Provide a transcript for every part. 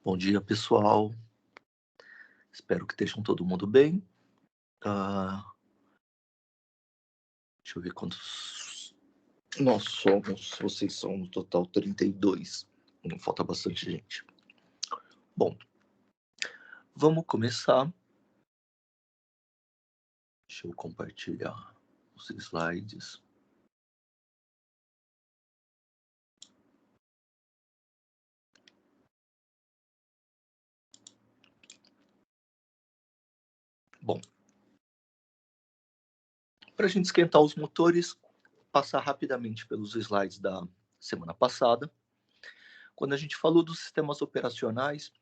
Bom dia, pessoal. Espero que estejam todo mundo bem. Deixa eu ver quantos nós somos. Vocês são no total 32. Não falta bastante gente. Bom, vamos começar. Deixa eu compartilhar os slides. Bom, para a gente esquentar os motores, passar rapidamente pelos slides da semana passada. Quando a gente falou dos sistemas operacionais,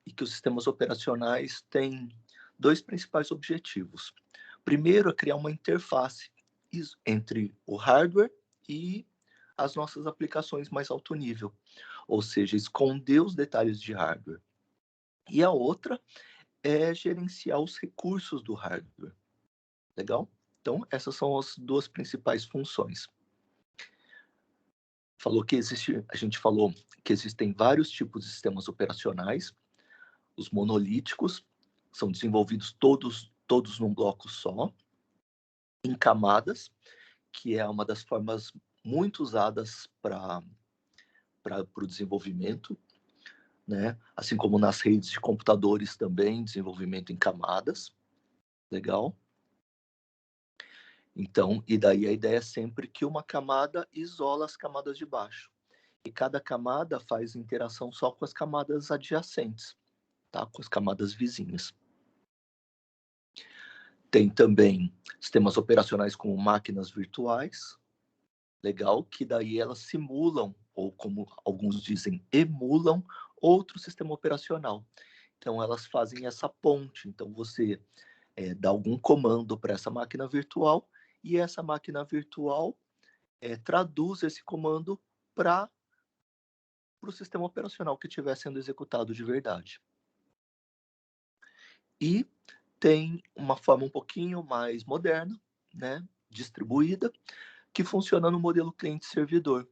e que os sistemas operacionais têm dois principais objetivos. Primeiro é criar uma interface entre o hardware e as nossas aplicações mais alto nível, ou seja, esconder os detalhes de hardware. E a outra é gerenciar os recursos do hardware. Legal? Então, essas são as duas principais funções. A gente falou que existem vários tipos de sistemas operacionais. Os monolíticos são desenvolvidos todos num bloco só, em camadas, que é uma das formas muito usadas para o desenvolvimento, né? Assim como nas redes de computadores também, desenvolvimento em camadas. Legal? Então, e daí a ideia é sempre que uma camada isola as camadas de baixo. E cada camada faz interação só com as camadas adjacentes, tá? Com as camadas vizinhas. Tem também sistemas operacionais como máquinas virtuais, legal, que daí elas simulam, ou como alguns dizem, emulam outro sistema operacional. Então, elas fazem essa ponte. Então, você dá algum comando para essa máquina virtual e essa máquina virtual traduz esse comando para o sistema operacional que estiver sendo executado de verdade. E tem uma forma um pouquinho mais moderna, né, distribuída, que funciona no modelo cliente-servidor,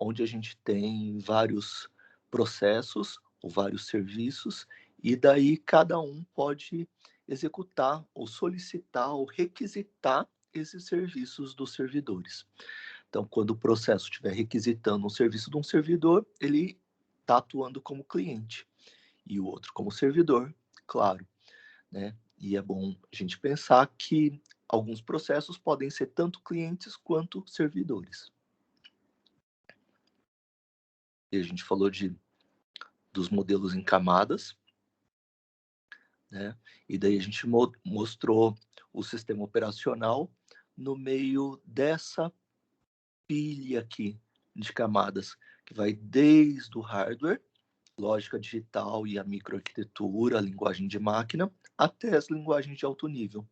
onde a gente tem vários processos ou vários serviços, e daí cada um pode executar ou solicitar ou requisitar esses serviços dos servidores. Então, quando o processo estiver requisitando um serviço de um servidor, ele está atuando como cliente, e o outro como servidor, claro, né? E é bom a gente pensar que alguns processos podem ser tanto clientes quanto servidores. E a gente falou dos modelos em camadas, né? E daí a gente mostrou o sistema operacional no meio dessa pilha aqui de camadas, que vai desde o hardware, lógica digital e a microarquitetura, a linguagem de máquina, até as linguagens de alto nível.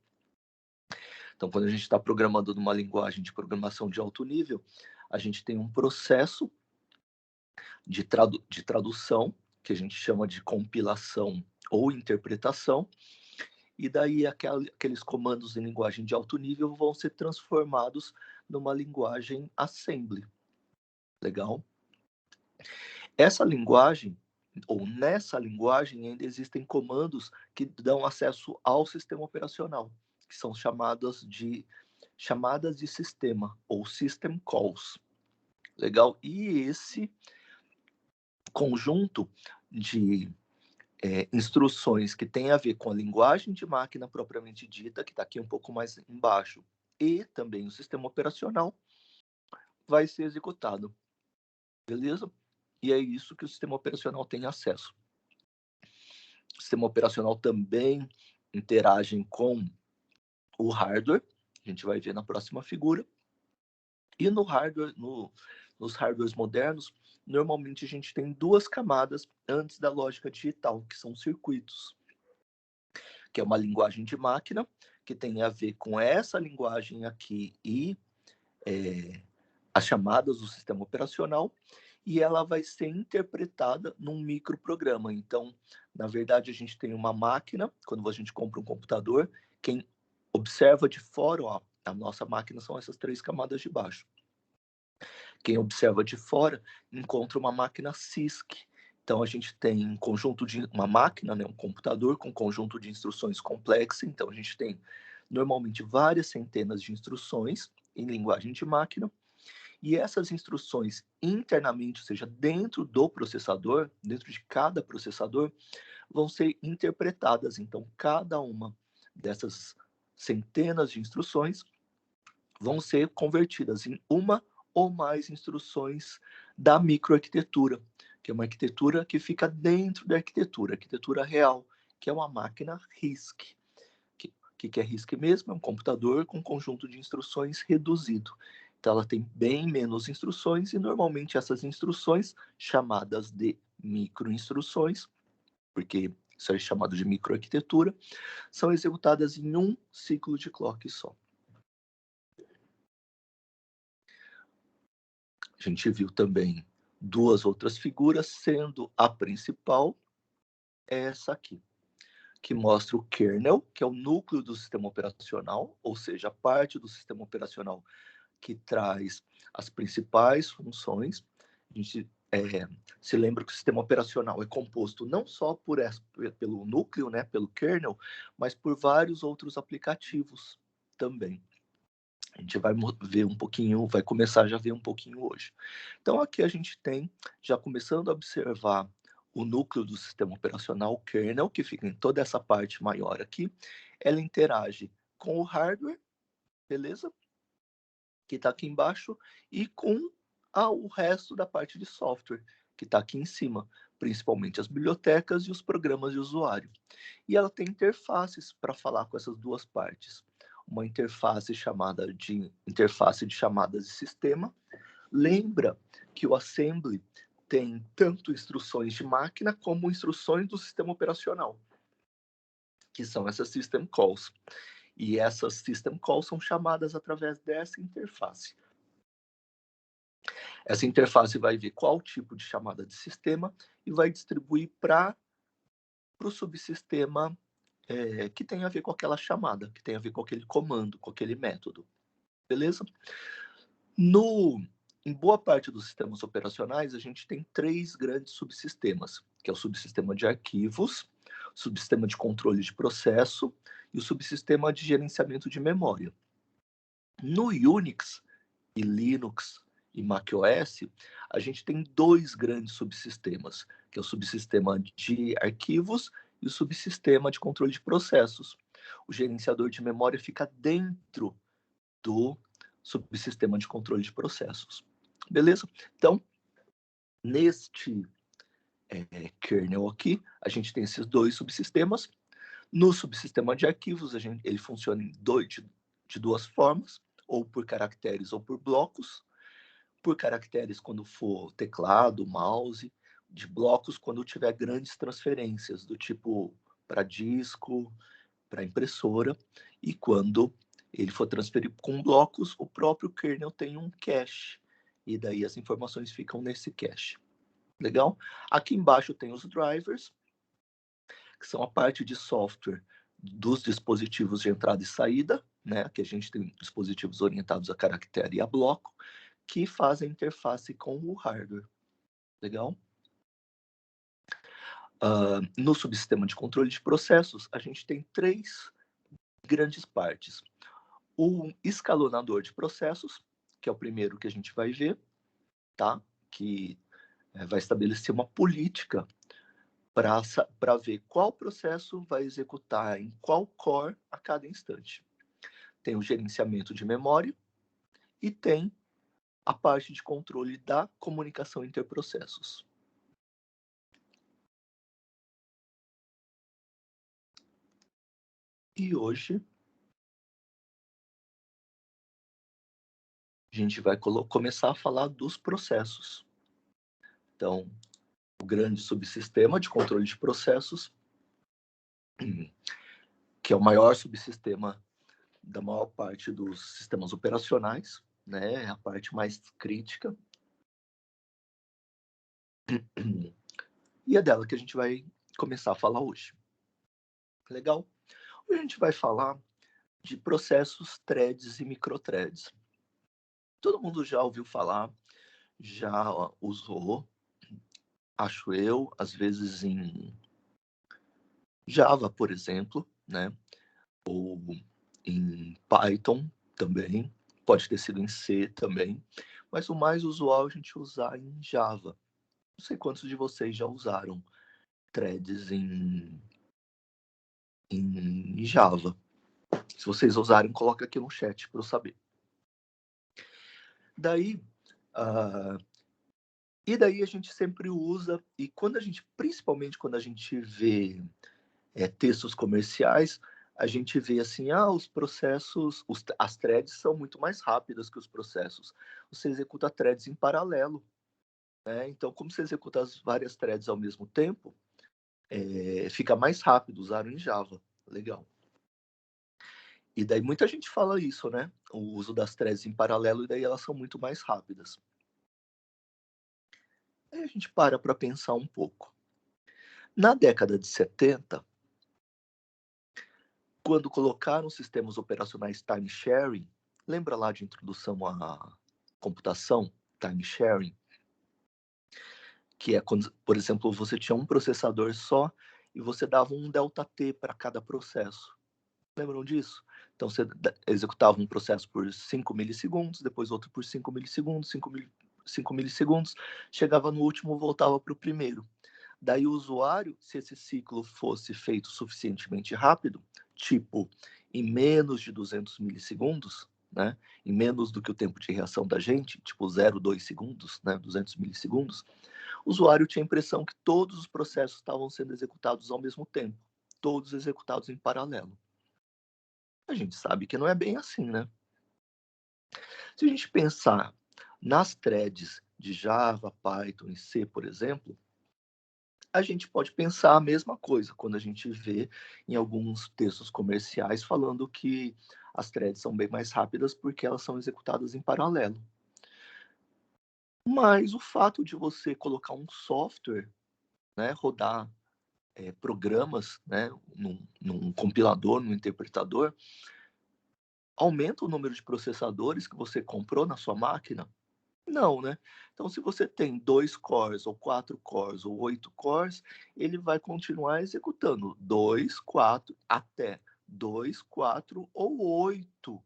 Então, quando a gente está programando numa linguagem de programação de alto nível, a gente tem um processo de tradução, que a gente chama de compilação ou interpretação, e daí aqueles comandos em linguagem de alto nível vão ser transformados numa linguagem assembly. Legal? Essa linguagem, ou nessa linguagem, ainda existem comandos que dão acesso ao sistema operacional, que são chamadas de sistema, ou system calls. Legal? E esse conjunto de instruções que tem a ver com a linguagem de máquina propriamente dita, que está aqui um pouco mais embaixo, e também o sistema operacional, vai ser executado. Beleza? E é isso que o sistema operacional tem acesso. O sistema operacional também interage com o hardware, a gente vai ver na próxima figura. E no hardware, nos hardwares modernos, normalmente a gente tem duas camadas antes da lógica digital, que são circuitos, que é uma linguagem de máquina, que tem a ver com essa linguagem aqui e as chamadas do sistema operacional, e ela vai ser interpretada num microprograma. Então, na verdade, a gente tem uma máquina, quando a gente compra um computador, quem observa de fora, ó, a nossa máquina são essas três camadas de baixo. Quem observa de fora encontra uma máquina CISC, Então, a gente tem um conjunto de uma máquina, né, um computador com conjunto de instruções complexo. Então, a gente tem normalmente várias centenas de instruções em linguagem de máquina. E essas instruções internamente, ou seja, dentro do processador, dentro de cada processador, vão ser interpretadas. Então, cada uma dessas centenas de instruções vão ser convertidas em uma ou mais instruções da microarquitetura, que é uma arquitetura que fica dentro da arquitetura real, que é uma máquina RISC. Que é RISC mesmo? É um computador com um conjunto de instruções reduzido. Então, ela tem bem menos instruções e, normalmente, essas instruções, chamadas de microinstruções, porque isso é chamado de microarquitetura, são executadas em um ciclo de clock só. A gente viu também duas outras figuras, sendo a principal essa aqui, que mostra o kernel, que é o núcleo do sistema operacional, ou seja, a parte do sistema operacional que traz as principais funções. A gente se lembra que o sistema operacional é composto não só pelo núcleo, né, pelo kernel, mas por vários outros aplicativos também. A gente vai ver um pouquinho, vai começar já a ver um pouquinho hoje. Então, aqui a gente tem, já começando a observar o núcleo do sistema operacional, o kernel, que fica em toda essa parte maior aqui. Ela interage com o hardware, beleza? Que está aqui embaixo, e com o resto da parte de software, que está aqui em cima, principalmente as bibliotecas e os programas de usuário. E ela tem interfaces para falar com essas duas partes. Uma interface chamada de interface de chamadas de sistema. Lembra que o assembly tem tanto instruções de máquina como instruções do sistema operacional, que são essas system calls. E essas system calls são chamadas através dessa interface. Essa interface vai ver qual tipo de chamada de sistema e vai distribuir para o subsistema que tem a ver com aquela chamada, que tem a ver com aquele comando, com aquele método. Beleza? Em boa parte dos sistemas operacionais, a gente tem três grandes subsistemas, que é o subsistema de arquivos, o subsistema de controle de processo e o subsistema de gerenciamento de memória. No Unix e Linux e macOS, a gente tem dois grandes subsistemas, que é o subsistema de arquivos e o subsistema de controle de processos. O gerenciador de memória fica dentro do subsistema de controle de processos. Beleza? Então, neste kernel aqui, a gente tem esses dois subsistemas. No subsistema de arquivos, ele funciona de duas formas, ou por caracteres ou por blocos. Por caracteres quando for teclado, mouse, de blocos quando tiver grandes transferências, do tipo para disco, para impressora, e quando ele for transferir com blocos, o próprio kernel tem um cache, e daí as informações ficam nesse cache. Legal? Aqui embaixo tem os drivers, que são a parte de software dos dispositivos de entrada e saída, né? Que a gente tem dispositivos orientados a caractere e a bloco, que fazem interface com o hardware. Legal? No subsistema de controle de processos, a gente tem três grandes partes. O escalonador de processos, que é o primeiro que a gente vai ver, tá? Que vai estabelecer uma política para ver qual processo vai executar em qual core a cada instante. Tem o gerenciamento de memória e tem a parte de controle da comunicação interprocessos. E hoje a gente vai começar a falar dos processos. Então, o grande subsistema de controle de processos, que é o maior subsistema da maior parte dos sistemas operacionais, né? É a parte mais crítica. E é dela que a gente vai começar a falar hoje. Legal? Hoje a gente vai falar de processos, threads e microthreads. Todo mundo já ouviu falar, já usou, acho eu, às vezes em Java, por exemplo, né? Ou em Python também, pode ter sido em C também, mas o mais usual é a gente usar em Java. Não sei quantos de vocês já usaram threads em Java. Se vocês usarem, coloca aqui no chat para eu saber. Daí, e daí a gente sempre usa, e quando a gente, principalmente quando a gente vê textos comerciais, a gente vê assim, os processos, as threads são muito mais rápidas que os processos. Você executa threads em paralelo, né? Então, como você executa as várias threads ao mesmo tempo, fica mais rápido usar em Java. Legal. E daí muita gente fala isso, né? O uso das threads em paralelo, e daí elas são muito mais rápidas. Aí a gente para pensar um pouco. Na década de 70, quando colocaram sistemas operacionais time sharing, lembra lá de introdução à computação, time sharing, que é quando, por exemplo, você tinha um processador só e você dava um delta T para cada processo. Lembram disso? Então você executava um processo por 5 milissegundos, depois outro por 5 milissegundos, 5 milissegundos, chegava no último, voltava para o primeiro. Daí o usuário, se esse ciclo fosse feito suficientemente rápido, tipo em menos de 200 milissegundos, né, em menos do que o tempo de reação da gente, tipo 0,2 segundos, né, 200 milissegundos, o usuário tinha a impressão que todos os processos estavam sendo executados ao mesmo tempo, todos executados em paralelo. A gente sabe que não é bem assim, né? Se a gente pensar nas threads de Java, Python e C, por exemplo, a gente pode pensar a mesma coisa quando a gente vê em alguns textos comerciais falando que as threads são bem mais rápidas porque elas são executadas em paralelo. Mas o fato de você colocar um software, né, rodar programas, né, num compilador, num interpretador, aumenta o número de processadores que você comprou na sua máquina? Não, né? Então, se você tem 2 cores, ou 4 cores, ou 8 cores, ele vai continuar executando 2, 4, até 2, 4 ou 8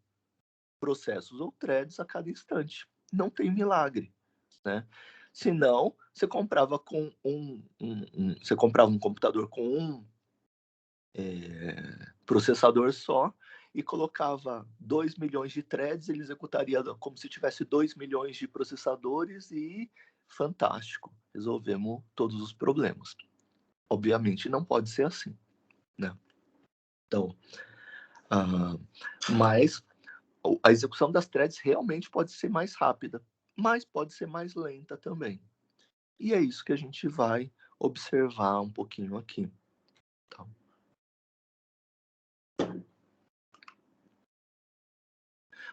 processos ou threads a cada instante. Não tem milagre, né? Se não, você comprava com você comprava um computador com um processador só e colocava 2 milhões de threads, ele executaria como se tivesse 2 milhões de processadores e fantástico, resolvemos todos os problemas. Obviamente não pode ser assim, né? Então, mas a execução das threads realmente pode ser mais rápida, mas pode ser mais lenta também. E é isso que a gente vai observar um pouquinho aqui. Tá?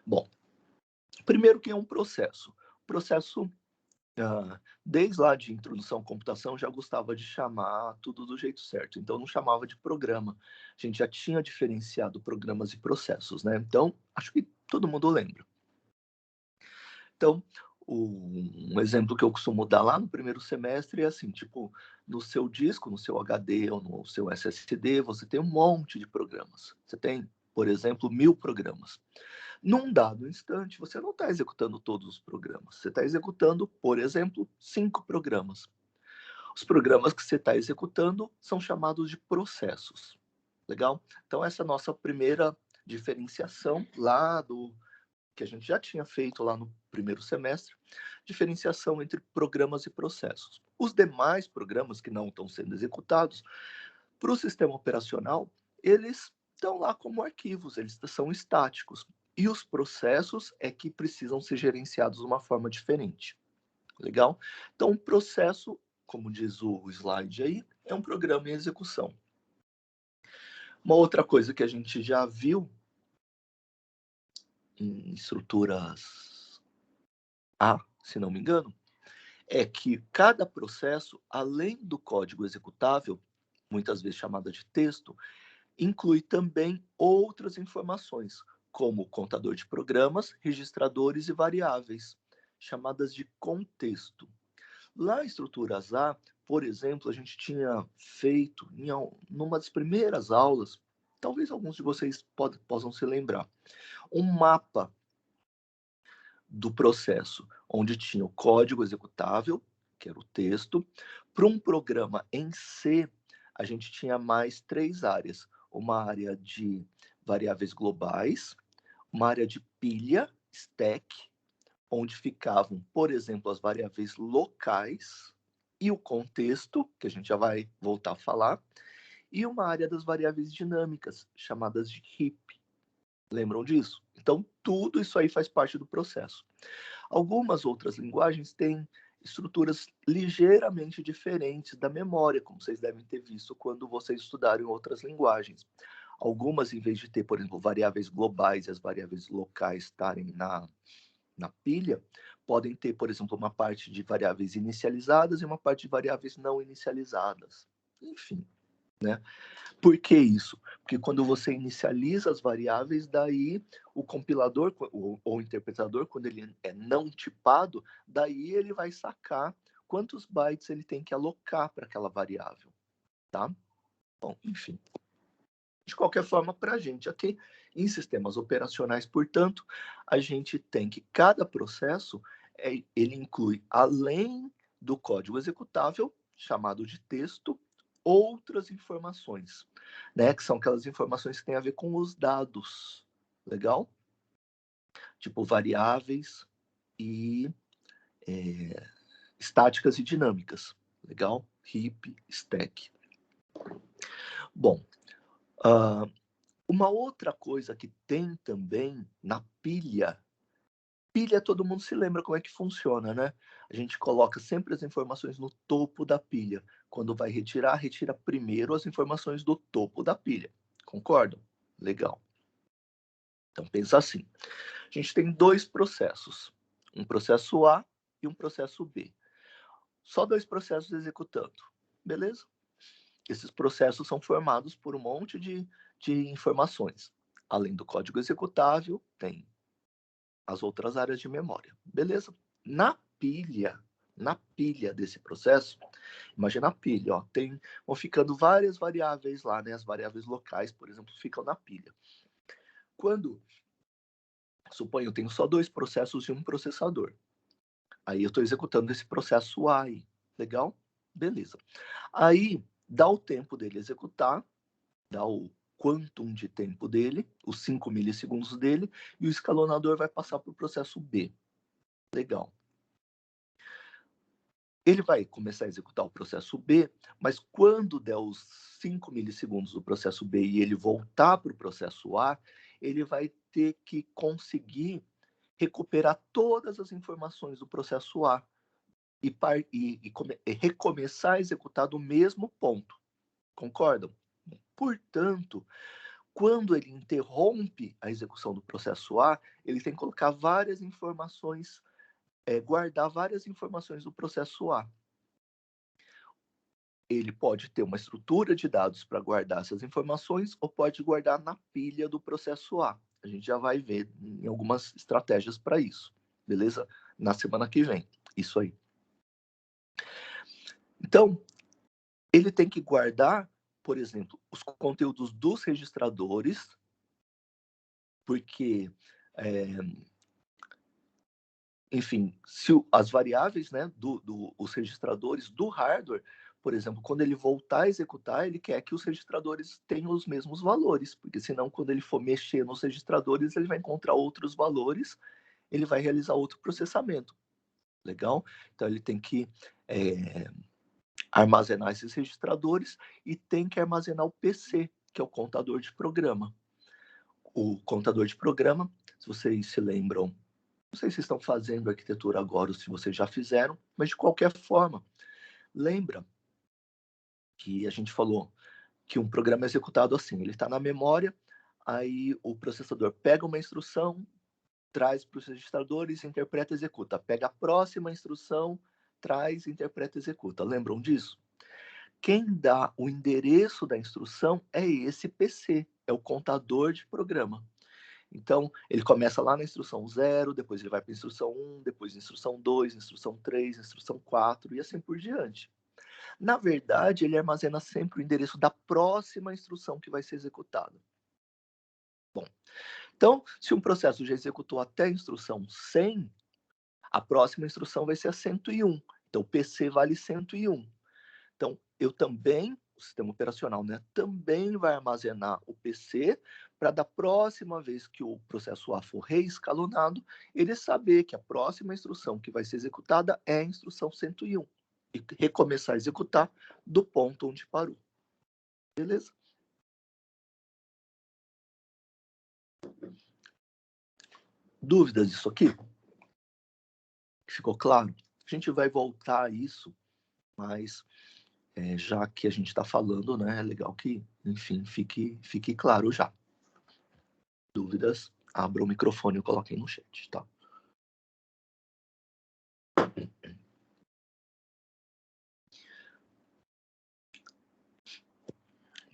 Bom, primeiro que é um processo. O processo desde lá de introdução à computação, já gostava de chamar tudo do jeito certo. Então, não chamava de programa. A gente já tinha diferenciado programas e processos, né? Então, acho que todo mundo lembra. Então, um exemplo que eu costumo dar lá no primeiro semestre é assim, tipo, no seu disco, no seu HD ou no seu SSD, você tem um monte de programas. Você tem, por exemplo, 1000 programas. Num dado instante, você não está executando todos os programas. Você está executando, por exemplo, 5 programas. Os programas que você está executando são chamados de processos. Legal? Então, essa é a nossa primeira diferenciação lá do que a gente já tinha feito lá no primeiro semestre, diferenciação entre programas e processos. Os demais programas que não estão sendo executados, para o sistema operacional, eles estão lá como arquivos, eles são estáticos. E os processos é que precisam ser gerenciados de uma forma diferente. Legal? Então, um processo, como diz o slide aí, é um programa em execução. Uma outra coisa que a gente já viu em estruturas A, se não me engano, é que cada processo, além do código executável, muitas vezes chamada de texto, inclui também outras informações, como contador de programas, registradores e variáveis, chamadas de contexto. Lá em estruturas A, por exemplo, a gente tinha feito, numa das primeiras aulas, talvez alguns de vocês possam se lembrar, um mapa do processo, onde tinha o código executável, que era o texto. Para um programa em C, a gente tinha mais 3 áreas. Uma área de variáveis globais, uma área de pilha, stack, onde ficavam, por exemplo, as variáveis locais e o contexto, que a gente já vai voltar a falar, e uma área das variáveis dinâmicas, chamadas de heap. Lembram disso? Então, tudo isso aí faz parte do processo. Algumas outras linguagens têm estruturas ligeiramente diferentes da memória, como vocês devem ter visto quando vocês estudarem outras linguagens. Algumas, em vez de ter, por exemplo, variáveis globais e as variáveis locais estarem na pilha, podem ter, por exemplo, uma parte de variáveis inicializadas e uma parte de variáveis não inicializadas. Enfim, né? Por que isso? Porque quando você inicializa as variáveis, daí o compilador ou o interpretador, quando ele é não tipado, daí ele vai sacar quantos bytes ele tem que alocar para aquela variável, tá? Bom, enfim. De qualquer forma, para a gente aqui, em sistemas operacionais, portanto, a gente tem que cada processo, ele inclui, além do código executável, chamado de texto, outras informações, né? Que são aquelas informações que têm a ver com os dados, legal? Tipo variáveis e estáticas e dinâmicas, legal? Heap, stack. Bom, uma outra coisa que tem também na pilha, todo mundo se lembra como é que funciona, né? A gente coloca sempre as informações no topo da pilha. Quando vai retirar, retira primeiro as informações do topo da pilha. Concordam? Legal. Então pensa assim. A gente tem 2 processos, um processo A e um processo B. Só 2 processos executando, beleza? Esses processos são formados por um monte de informações. Além do código executável, tem as outras áreas de memória, beleza? Na pilha desse processo, imagina a pilha, ó, vão ficando várias variáveis lá, né? As variáveis locais, por exemplo, ficam na pilha. Quando, suponho, eu tenho só 2 processos e um processador. Aí eu estou executando esse processo A aí, legal? Beleza. Aí, dá o tempo dele executar, dá o quantum de tempo dele, os 5 milissegundos dele, e o escalonador vai passar para o processo B. Legal. Ele vai começar a executar o processo B, mas quando der os 5 milissegundos do processo B e ele voltar para o processo A, ele vai ter que conseguir recuperar todas as informações do processo A e recomeçar a executar do mesmo ponto. Concordam? Portanto, quando ele interrompe a execução do processo A, ele tem que colocar várias informações, guardar várias informações do processo A. Ele pode ter uma estrutura de dados para guardar essas informações ou pode guardar na pilha do processo A. A gente já vai ver em algumas estratégias para isso, beleza? Na semana que vem. Isso aí. Então, ele tem que guardar, por exemplo, os conteúdos dos registradores, porque, enfim, se as variáveis, né, os registradores do hardware, por exemplo, quando ele voltar a executar, ele quer que os registradores tenham os mesmos valores, porque senão, quando ele for mexer nos registradores, ele vai encontrar outros valores, ele vai realizar outro processamento. Legal? Então, ele tem que armazenar esses registradores e tem que armazenar o PC, que é o contador de programa. O contador de programa, se vocês se lembram, não sei se estão fazendo arquitetura agora ou se vocês já fizeram, mas de qualquer forma, lembra que a gente falou que um programa é executado assim, ele está na memória, aí o processador pega uma instrução, traz para os registradores, interpreta e executa. Pega a próxima instrução, traz, interpreta e executa. Lembram disso? Quem dá o endereço da instrução é esse PC, é o contador de programa. Então, ele começa lá na instrução 0, depois ele vai para a instrução 1, depois instrução 2, instrução 3, instrução 4 e assim por diante. Na verdade, ele armazena sempre o endereço da próxima instrução que vai ser executada. Bom, então, se um processo já executou até a instrução 100, a próxima instrução vai ser a 101. Então, o PC vale 101. Então, eu também, o sistema operacional, né, também vai armazenar o PC para da próxima vez que o processo A for reescalonado, ele saber que a próxima instrução que vai ser executada é a instrução 101 e recomeçar a executar do ponto onde parou. Beleza? Dúvidas disso aqui? Ficou claro? A gente vai voltar a isso, mas já que a gente está falando, né, é legal que, enfim, fique claro já. Dúvidas? Abra o microfone e coloquem no chat, tá?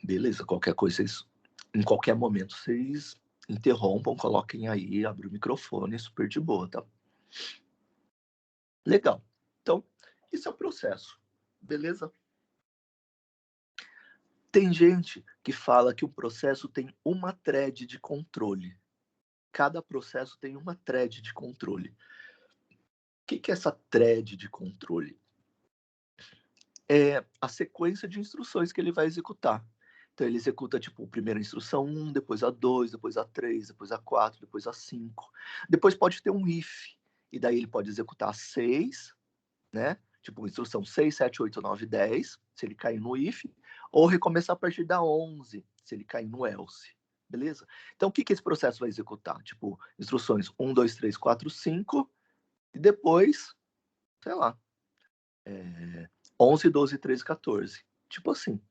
Beleza, qualquer coisa, em qualquer momento, vocês interrompam, coloquem aí, abre o microfone, super de boa, tá? Legal. Então, isso é o processo, beleza? Tem gente que fala que o processo tem uma thread de controle. Cada processo tem uma thread de controle. O que é essa thread de controle? É a sequência de instruções que ele vai executar. Então, ele executa, tipo, primeiro a instrução 1, depois a 2, depois a 3, depois a 4, depois a 5. Depois pode ter um if, e daí ele pode executar a 6, né? Tipo, instrução 6, 7, 8, 9, 10, se ele cair no if, ou recomeçar a partir da 11, se ele cair no else. Beleza? Então, o que esse processo vai executar? Tipo, instruções 1, 2, 3, 4, 5, e depois, sei lá, 11, 12, 13, 14. Tipo assim,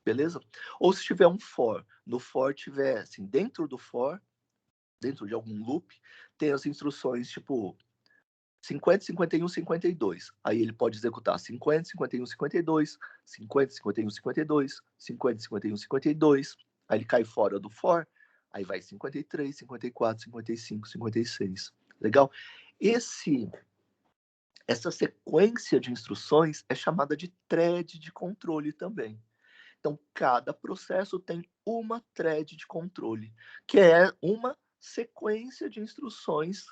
beleza? Ou se tiver um for, no for tiver, assim, dentro do for, dentro de algum loop, tem as instruções tipo 50, 51, 52. Aí ele pode executar 50, 51, 52, 50, 51, 52, 50, 51, 52. Aí ele cai fora do for, aí vai 53, 54, 55, 56. Legal? Essa sequência de instruções é chamada de thread de controle também. Então, cada processo tem uma thread de controle, que é uma sequência de instruções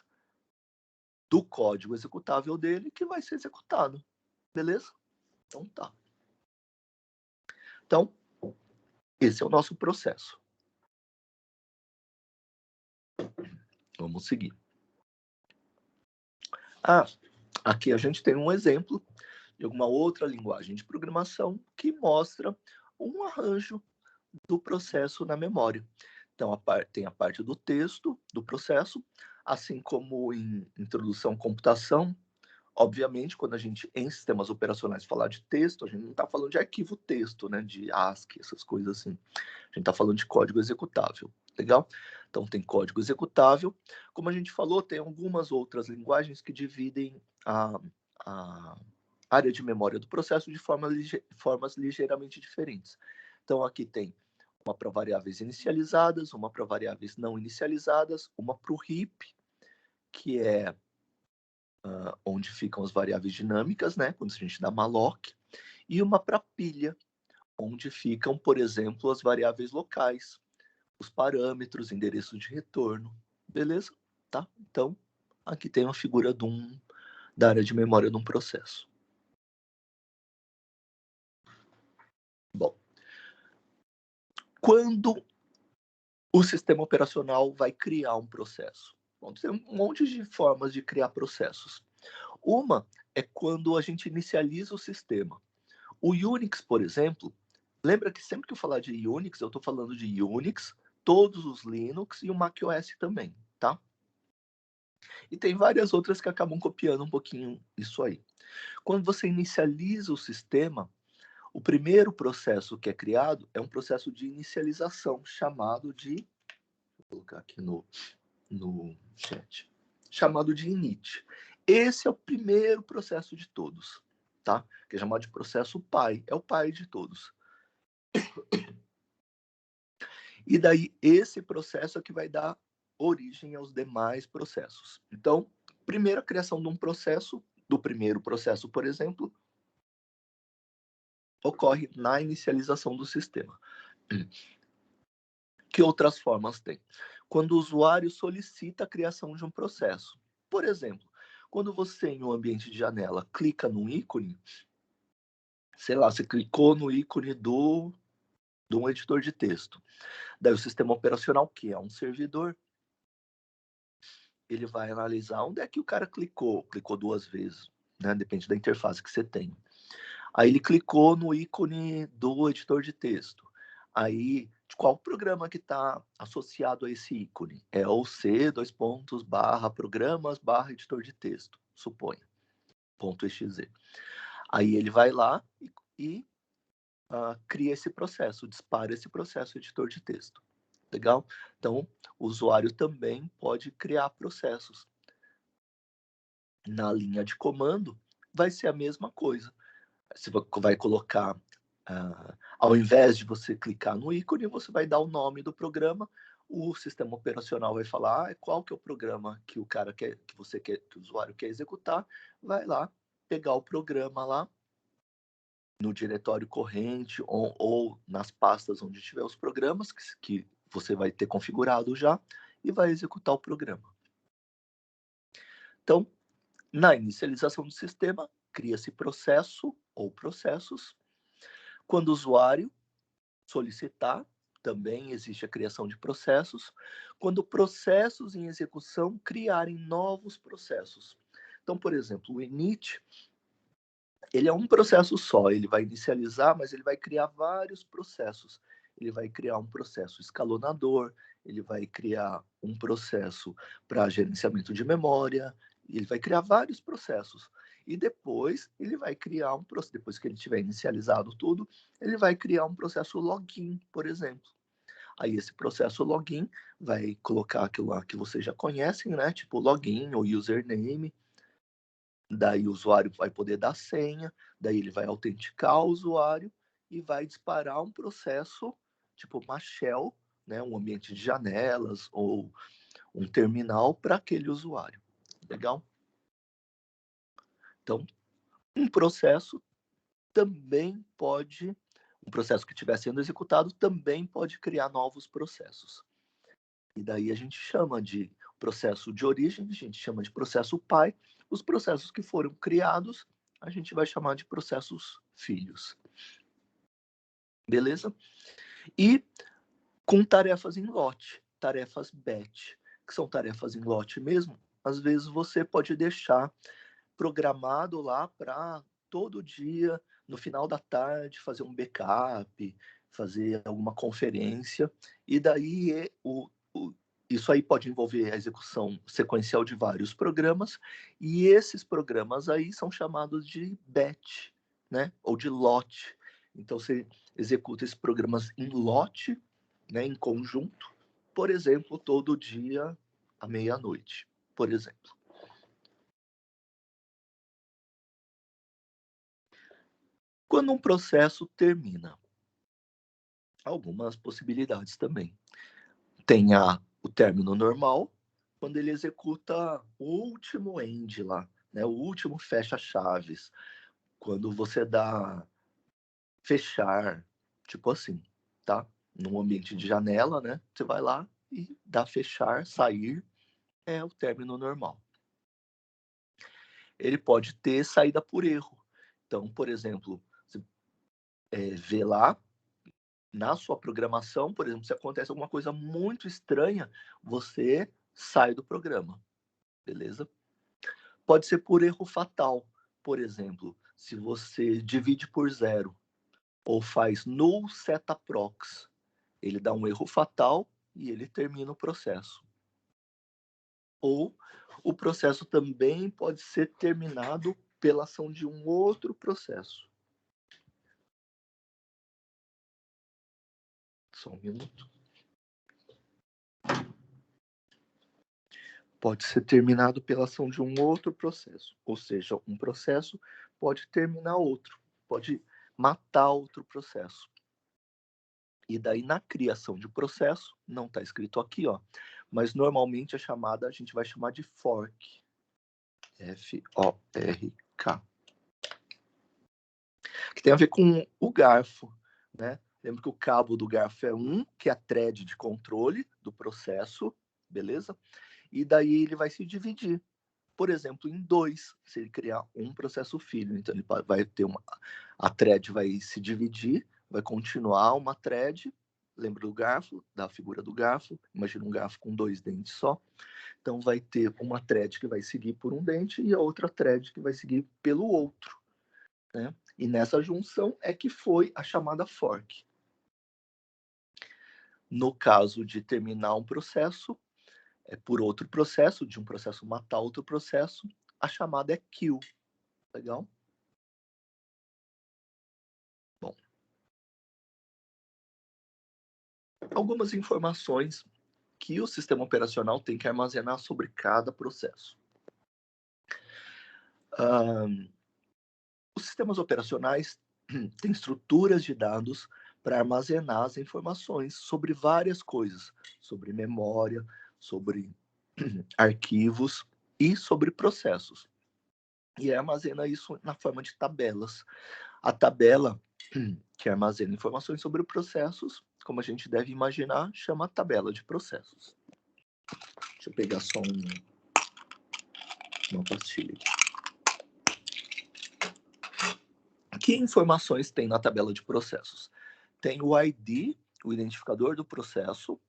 do código executável dele que vai ser executado. Beleza? Então tá. Então, esse é o nosso processo. Vamos seguir. Aqui a gente tem um exemplo de alguma outra linguagem de programação que mostra um arranjo do processo na memória. Então, tem a parte do texto do processo, assim como em introdução à computação. Obviamente, quando a gente, em sistemas operacionais, falar de texto, a gente não está falando de arquivo texto, né, de ASCII, essas coisas assim. A gente está falando de código executável, legal? Então, tem código executável. Como a gente falou, tem algumas outras linguagens que dividem a área de memória do processo de formas ligeiramente diferentes. Então, aqui tem uma para variáveis inicializadas, uma para variáveis não inicializadas, uma para o heap, que é onde ficam as variáveis dinâmicas, né, quando a gente dá malloc, e uma para pilha, onde ficam, por exemplo, as variáveis locais, os parâmetros, endereço de retorno, beleza? Tá? Então, aqui tem uma figura da área de memória de um processo. Bom, quando o sistema operacional vai criar um processo? Bom, tem um monte de formas de criar processos. Uma é quando a gente inicializa o sistema. O Unix, por exemplo, lembra que sempre que eu falar de Unix, eu estou falando de Unix, todos os Linux e o macOS também, tá? E tem várias outras que acabam copiando um pouquinho isso aí. Quando você inicializa o sistema, o primeiro processo que é criado é um processo de inicialização, chamado de... Vou colocar aqui no chat. Chamado de init. Esse é o primeiro processo de todos, tá? Que é chamado de processo pai. É o pai de todos. E daí, esse processo é que vai dar origem aos demais processos. Então, primeiro a criação de um processo, do primeiro processo, por exemplo, ocorre na inicialização do sistema. Que outras formas tem? Quando o usuário solicita a criação de um processo. Por exemplo, quando você, em um ambiente de janela, clica num ícone, sei lá, você clicou no ícone de um editor de texto. Daí o sistema operacional, que é um servidor, ele vai analisar onde é que o cara clicou 2 vezes, né? Depende da interface que você tem. Aí ele clicou no ícone do editor de texto. Aí, de qual programa que está associado a esse ícone? É o C, /programas, /editor de texto, suponha, .exe. Aí ele vai lá e cria esse processo, dispara esse processo editor de texto. Legal? Então, o usuário também pode criar processos. Na linha de comando, vai ser a mesma coisa. Você vai colocar, ao invés de você clicar no ícone, você vai dar o nome do programa, o sistema operacional vai falar qual que é o programa que o cara quer, que o usuário quer executar, vai lá pegar o programa lá no diretório corrente ou nas pastas onde tiver os programas que você vai ter configurado já e vai executar o programa. Então, na inicialização do sistema, cria-se processo ou processos. Quando o usuário solicitar, também existe a criação de processos. Quando processos em execução criarem novos processos. Então, por exemplo, o init, ele é um processo só, ele vai inicializar, mas ele vai criar vários processos. Ele vai criar um processo escalonador, ele vai criar um processo para gerenciamento de memória, ele vai criar vários processos. E depois ele vai criar um processo, depois que ele tiver inicializado tudo, ele vai criar um processo login, por exemplo. Aí esse processo login vai colocar aquilo lá que vocês já conhecem, né? Tipo login ou username. Daí o usuário vai poder dar senha, daí ele vai autenticar o usuário e vai disparar um processo, tipo uma shell, né, um ambiente de janelas ou um terminal para aquele usuário. Legal? Então, um processo um processo que estiver sendo executado também pode criar novos processos. E daí a gente chama de processo de origem, a gente chama de processo pai. Os processos que foram criados, a gente vai chamar de processos filhos. Beleza? E com tarefas em lote, tarefas batch, que são tarefas em lote mesmo, às vezes você pode deixar programado lá para todo dia, no final da tarde, fazer um backup, fazer alguma conferência, e daí isso aí pode envolver a execução sequencial de vários programas, e esses programas aí são chamados de batch, né? Ou de lote. Então, você executa esses programas em lote, né? Em conjunto, por exemplo, todo dia à meia-noite, por exemplo. Quando um processo termina, algumas possibilidades também. Tem o término normal, quando ele executa o último end lá, né? O último fecha-chaves. Quando você dá fechar, tipo assim, tá? Num ambiente de janela, né? Você vai lá e dá fechar, sair, é o término normal. Ele pode ter saída por erro. Então, por exemplo, você vê lá na sua programação, por exemplo, se acontece alguma coisa muito estranha, você sai do programa, beleza? Pode ser por erro fatal, por exemplo, se você divide por zero ou faz null setaprox, ele dá um erro fatal e ele termina o processo. Ou o processo também pode ser terminado pela ação de um outro processo. Só um minuto. Pode ser terminado pela ação de um outro processo. Ou seja, um processo pode terminar outro, pode matar outro processo. E daí, na criação de processo, não está escrito aqui, ó, mas normalmente a chamada a gente vai chamar de fork. F-O-R-K. Que tem a ver com o garfo, né? Lembra que o cabo do garfo é 1, que é a thread de controle do processo, beleza? E daí ele vai se dividir, por exemplo, em 2, se ele criar um processo filho. Então ele vai ter a thread vai se dividir, vai continuar uma thread. Lembra do garfo, da figura do garfo? Imagina um garfo com 2 dentes só. Então vai ter uma thread que vai seguir por um dente e a outra thread que vai seguir pelo outro, né? E nessa junção é que foi a chamada fork. No caso de terminar um processo, por outro processo, de um processo matar outro processo, a chamada é kill. Legal? Bom. Algumas informações que o sistema operacional tem que armazenar sobre cada processo. Os sistemas operacionais têm estruturas de dados para armazenar as informações sobre várias coisas, sobre memória, sobre arquivos e sobre processos. E armazena isso na forma de tabelas. A tabela que armazena informações sobre processos, como a gente deve imaginar, chama tabela de processos. Deixa eu pegar só uma pastilha aqui. Que informações tem na tabela de processos? Tem o ID, o identificador do processo,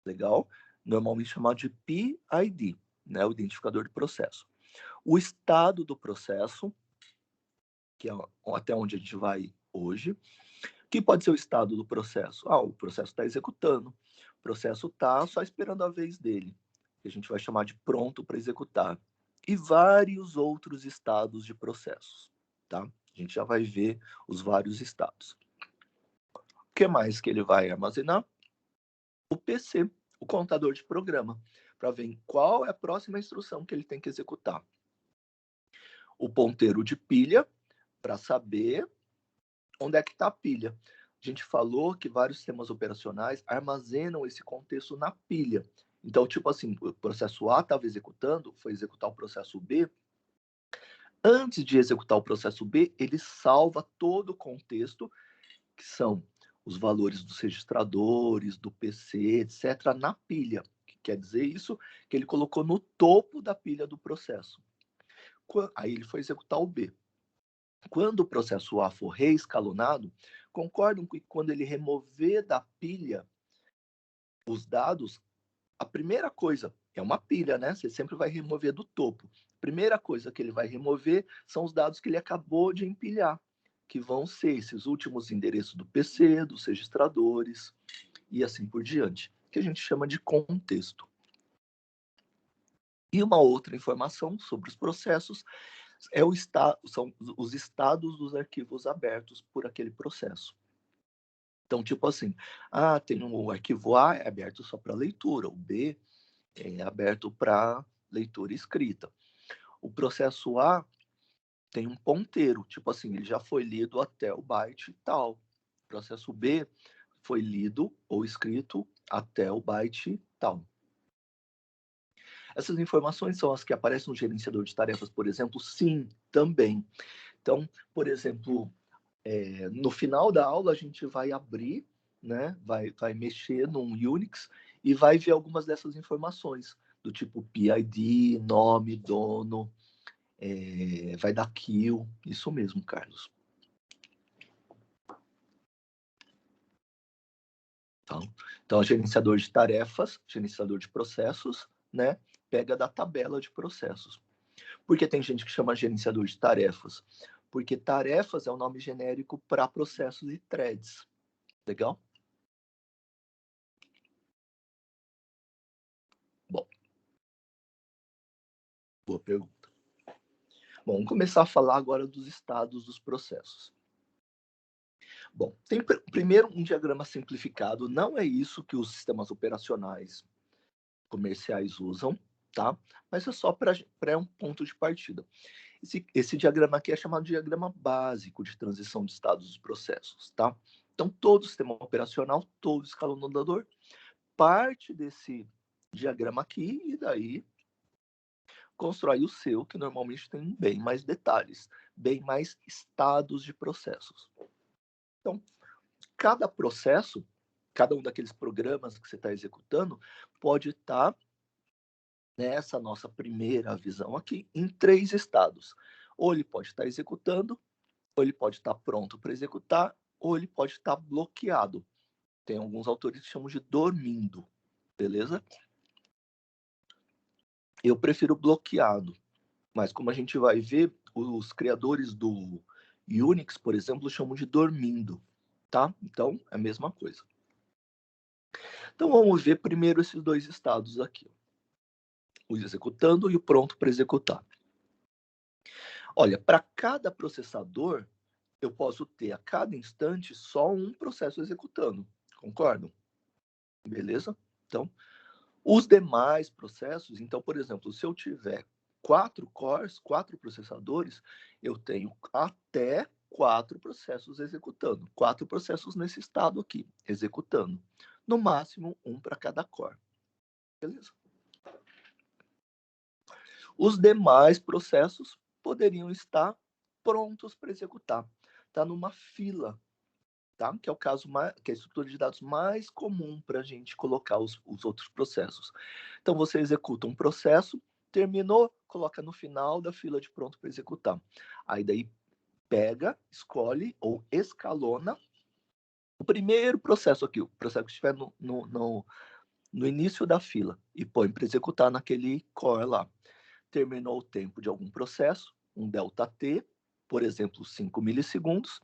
legal? Normalmente chamado de PID, né? O identificador do processo. O estado do processo, que é até onde a gente vai hoje. Que pode ser o estado do processo? O processo está executando. O processo está só esperando a vez dele, que a gente vai chamar de pronto para executar. E vários outros estados de processos, tá? A gente já vai ver os vários estados. O que mais que ele vai armazenar? O PC, o contador de programa, para ver em qual é a próxima instrução que ele tem que executar. O ponteiro de pilha, para saber onde é que está a pilha. A gente falou que vários sistemas operacionais armazenam esse contexto na pilha. Então, tipo assim, o processo A estava executando, foi executar o processo B. Antes de executar o processo B, ele salva todo o contexto, que são os valores dos registradores, do PC, etc., na pilha. Que quer dizer isso? Que ele colocou no topo da pilha do processo. Aí ele foi executar o B. Quando o processo A for reescalonado, concordam que quando ele remover da pilha os dados, a primeira coisa é uma pilha, né? Você sempre vai remover do topo. A primeira coisa que ele vai remover são os dados que ele acabou de empilhar, que vão ser esses últimos endereços do PC, dos registradores e assim por diante, que a gente chama de contexto. E uma outra informação sobre os processos são os estados dos arquivos abertos por aquele processo. Então, tipo assim, tem o arquivo A é aberto só para leitura, o B é aberto para leitura escrita. O processo A tem um ponteiro, tipo assim, ele já foi lido até o byte tal. O processo B foi lido ou escrito até o byte tal. Essas informações são as que aparecem no gerenciador de tarefas, por exemplo? Sim, também. Então, por exemplo, no final da aula a gente vai abrir, né? Vai mexer num Unix e vai ver algumas dessas informações, do tipo PID, nome, dono, vai dar kill, isso mesmo, Carlos. Então, gerenciador de tarefas, gerenciador de processos, né? Pega da tabela de processos. Por que tem gente que chama gerenciador de tarefas? Porque tarefas é o nome genérico para processos e threads. Legal? Bom, boa pergunta. Bom, vamos começar a falar agora dos estados dos processos. Bom, tem primeiro um diagrama simplificado, não é isso que os sistemas operacionais comerciais usam, tá? Mas é só para um ponto de partida. Esse diagrama aqui é chamado de diagrama básico de transição de estados dos processos, tá? Então, todo sistema operacional, todo escalonador parte desse diagrama aqui e daí constrói o seu, que normalmente tem bem mais detalhes, bem mais estados de processos. Então, cada processo, cada um daqueles programas que você está executando, pode estar nessa nossa primeira visão aqui em 3 estados. Ou ele pode estar executando, ou ele pode estar pronto para executar, ou ele pode estar bloqueado. Tem alguns autores que chamam de dormindo, beleza? Eu prefiro bloqueado, mas como a gente vai ver, os criadores do Unix, por exemplo, chamam de dormindo, tá? Então, é a mesma coisa. Então, vamos ver primeiro esses 2 estados aqui. O executando e o pronto para executar. Olha, para cada processador, eu posso ter a cada instante só um processo executando, concordam? Beleza? Então, os demais processos, então, por exemplo, se eu tiver 4 cores, 4 processadores, eu tenho até 4 processos executando, 4 processos nesse estado aqui, executando. No máximo, um para cada core. Beleza? Os demais processos poderiam estar prontos para executar. Está numa fila, tá? Que é o caso mais, que é a estrutura de dados mais comum para a gente colocar os outros processos. Então, você executa um processo, terminou, coloca no final da fila de pronto para executar. Aí daí pega, escolhe ou escalona o primeiro processo aqui, o processo que estiver no início da fila e põe para executar naquele core lá. Terminou o tempo de algum processo, um ΔT, por exemplo, 5 milissegundos,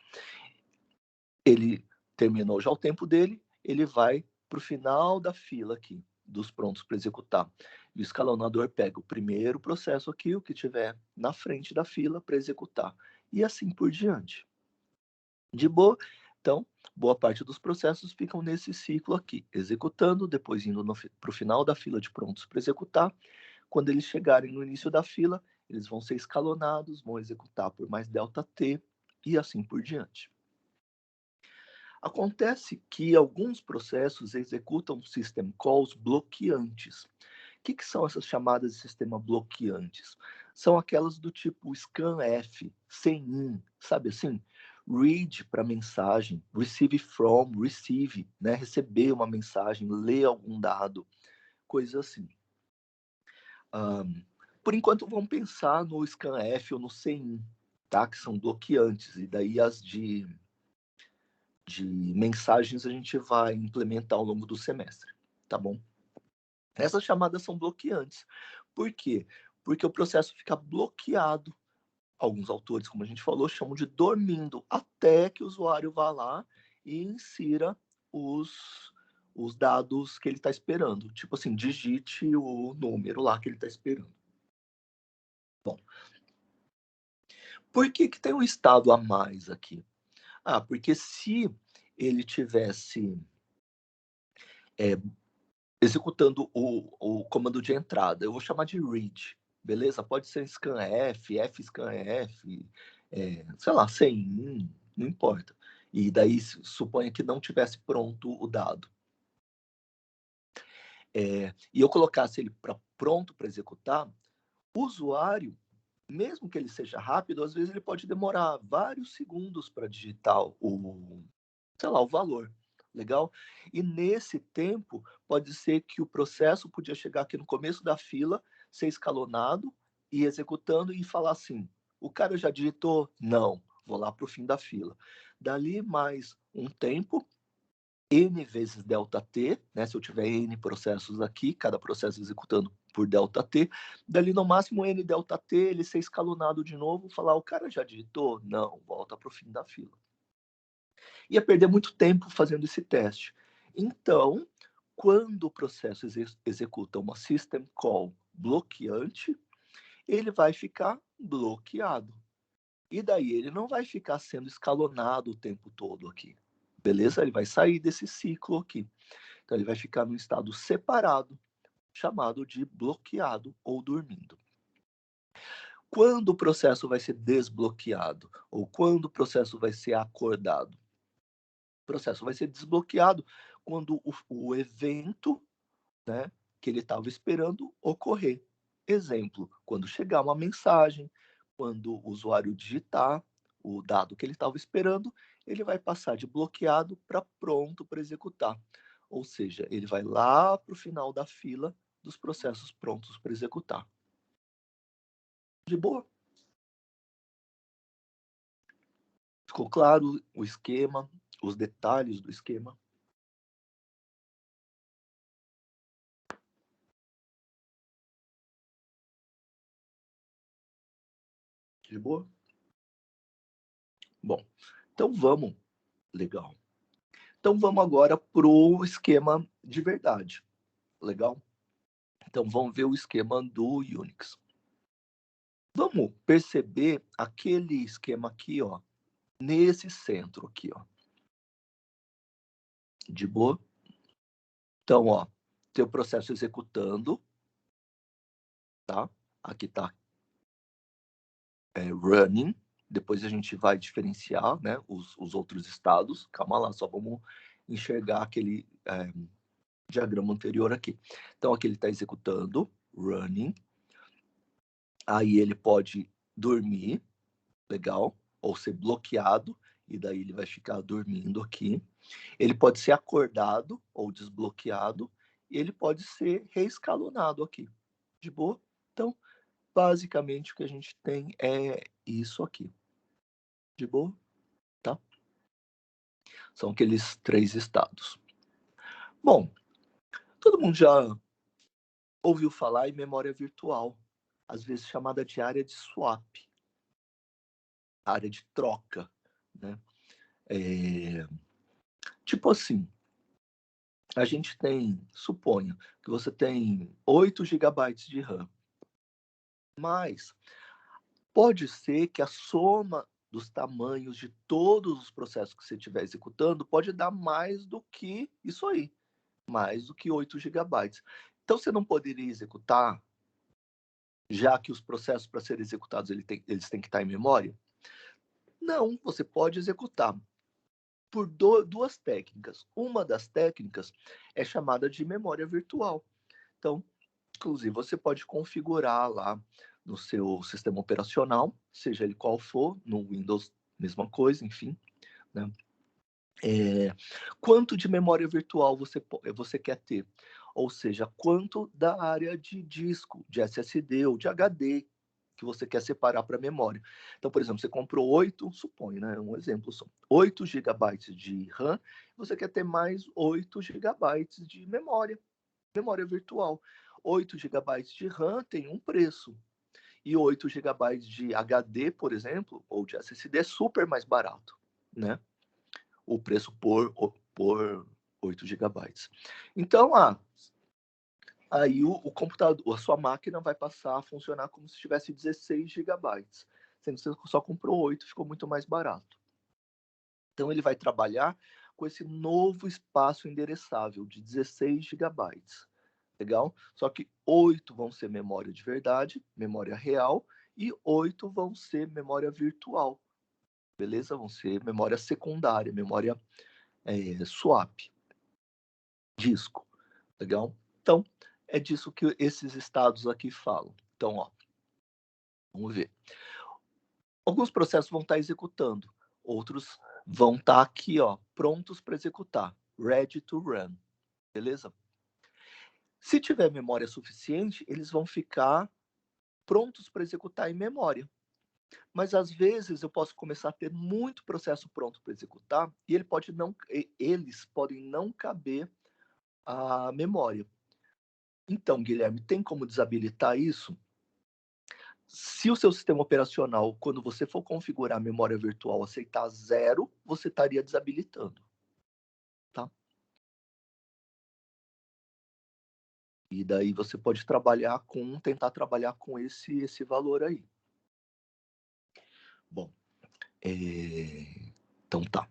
ele terminou já o tempo dele, ele vai para o final da fila aqui, dos prontos para executar. E o escalonador pega o primeiro processo aqui, o que tiver na frente da fila para executar. E assim por diante. De boa? Então, boa parte dos processos ficam nesse ciclo aqui, executando, depois indo para o final da fila de prontos para executar. Quando eles chegarem no início da fila, eles vão ser escalonados, vão executar por mais ΔT e assim por diante. Acontece que alguns processos executam system calls bloqueantes. O que são essas chamadas de sistema bloqueantes? São aquelas do tipo scanf, sem sabe assim? Read para mensagem, receive from, receive, né? Receber uma mensagem, ler algum dado, coisa assim. Por enquanto, vamos pensar no scanf ou no sem, tá? Que são bloqueantes, e daí as de mensagens a gente vai implementar ao longo do semestre, tá bom? Essas chamadas são bloqueantes. Por quê? Porque o processo fica bloqueado. Alguns autores, como a gente falou, chamam de dormindo, até que o usuário vá lá e insira os dados que ele está esperando. Tipo assim, digite o número lá que ele está esperando. Bom, por que tem um estado a mais aqui? Porque se ele tivesse executando o comando de entrada, eu vou chamar de read, beleza? Pode ser scanf, fscanf, sei lá, sem, não importa. E daí suponha que não tivesse pronto o dado. E eu colocasse ele pronto para executar, o usuário, mesmo que ele seja rápido, às vezes ele pode demorar vários segundos para digitar o valor. Legal? E nesse tempo, pode ser que o processo podia chegar aqui no começo da fila, ser escalonado e executando e falar assim: o cara já digitou? Não, vou lá para o fim da fila. Dali mais um tempo, N vezes ΔT, né? Se eu tiver N processos aqui, cada processo executando por ΔT, dali no máximo N ΔT, ele ser escalonado de novo, falar: o cara já digitou? Não, volta para o fim da fila. Ia perder muito tempo fazendo esse teste. Então, quando o processo executa uma system call bloqueante, ele vai ficar bloqueado. E daí ele não vai ficar sendo escalonado o tempo todo aqui. Beleza? Ele vai sair desse ciclo aqui. Então ele vai ficar num estado separado, chamado de bloqueado ou dormindo. Quando o processo vai ser desbloqueado ou quando o processo vai ser acordado? O processo vai ser desbloqueado quando o evento, né, que ele estava esperando ocorrer. Exemplo, quando chegar uma mensagem, quando o usuário digitar o dado que ele estava esperando, ele vai passar de bloqueado para pronto para executar. Ou seja, ele vai lá para o final da fila dos processos prontos para executar. De boa? Ficou claro o esquema, os detalhes do esquema? De boa? Bom, então vamos. Legal. Então vamos agora para o esquema de verdade. Legal? Então vamos ver o esquema do Unix. Vamos perceber aquele esquema aqui, ó, nesse centro aqui, ó. De boa? Então, ó, tem o processo executando, tá? Aqui tá running. Depois a gente vai diferenciar, né, os outros estados. Calma lá, só vamos enxergar aquele diagrama anterior aqui. Então, aqui ele está executando, running. Aí ele pode dormir, legal, ou ser bloqueado, e daí ele vai ficar dormindo aqui. Ele pode ser acordado ou desbloqueado, e ele pode ser reescalonado aqui. De boa? Então, basicamente, o que a gente tem é isso aqui. De boa? Tá? São aqueles 3 estados. Bom, todo mundo já ouviu falar em memória virtual, às vezes chamada de área de swap, área de troca, né? Tipo assim, a gente tem, suponha que você tem 8 gigabytes de RAM, mas pode ser que a soma dos tamanhos de todos os processos que você estiver executando pode dar mais do que isso aí, mais do que 8 gigabytes. Então, você não poderia executar, já que os processos para serem executados eles têm que estar em memória? Não, você pode executar por duas técnicas. Uma das técnicas é chamada de memória virtual. Então, inclusive, você pode configurar lá no seu sistema operacional, seja ele qual for, no Windows, mesma coisa, enfim, né? Quanto de memória virtual você quer ter? Ou seja, quanto da área de disco, de SSD ou de HD que você quer separar para memória. Então, por exemplo, você comprou 8, suponho, né? Um exemplo só. 8 GB de RAM, você quer ter mais 8 GB de memória virtual. 8 GB de RAM tem um preço. E 8 GB de HD, por exemplo, ou de SSD é super mais barato, né? O preço por 8 gigabytes. Então, aí o computador, a sua máquina vai passar a funcionar como se tivesse 16 gigabytes, sendo que você só comprou 8, ficou muito mais barato. Então, ele vai trabalhar com esse novo espaço endereçável de 16 gigabytes. Legal? Só que 8 vão ser memória de verdade, memória real, e 8 vão ser memória virtual. Beleza? Vão ser memória secundária, memória swap, disco. Legal? Então, é disso que esses estados aqui falam. Então, ó, vamos ver. Alguns processos vão estar executando, outros vão estar aqui, ó, prontos para executar, ready to run. Beleza? Se tiver memória suficiente, eles vão ficar prontos para executar em memória. Mas às vezes eu posso começar a ter muito processo pronto para executar e eles podem não caber a memória. Então, Guilherme, tem como desabilitar isso? Se o seu sistema operacional, quando você for configurar a memória virtual, aceitar 0, você estaria desabilitando, tá? E daí você pode tentar trabalhar com esse valor aí. Bom, então tá.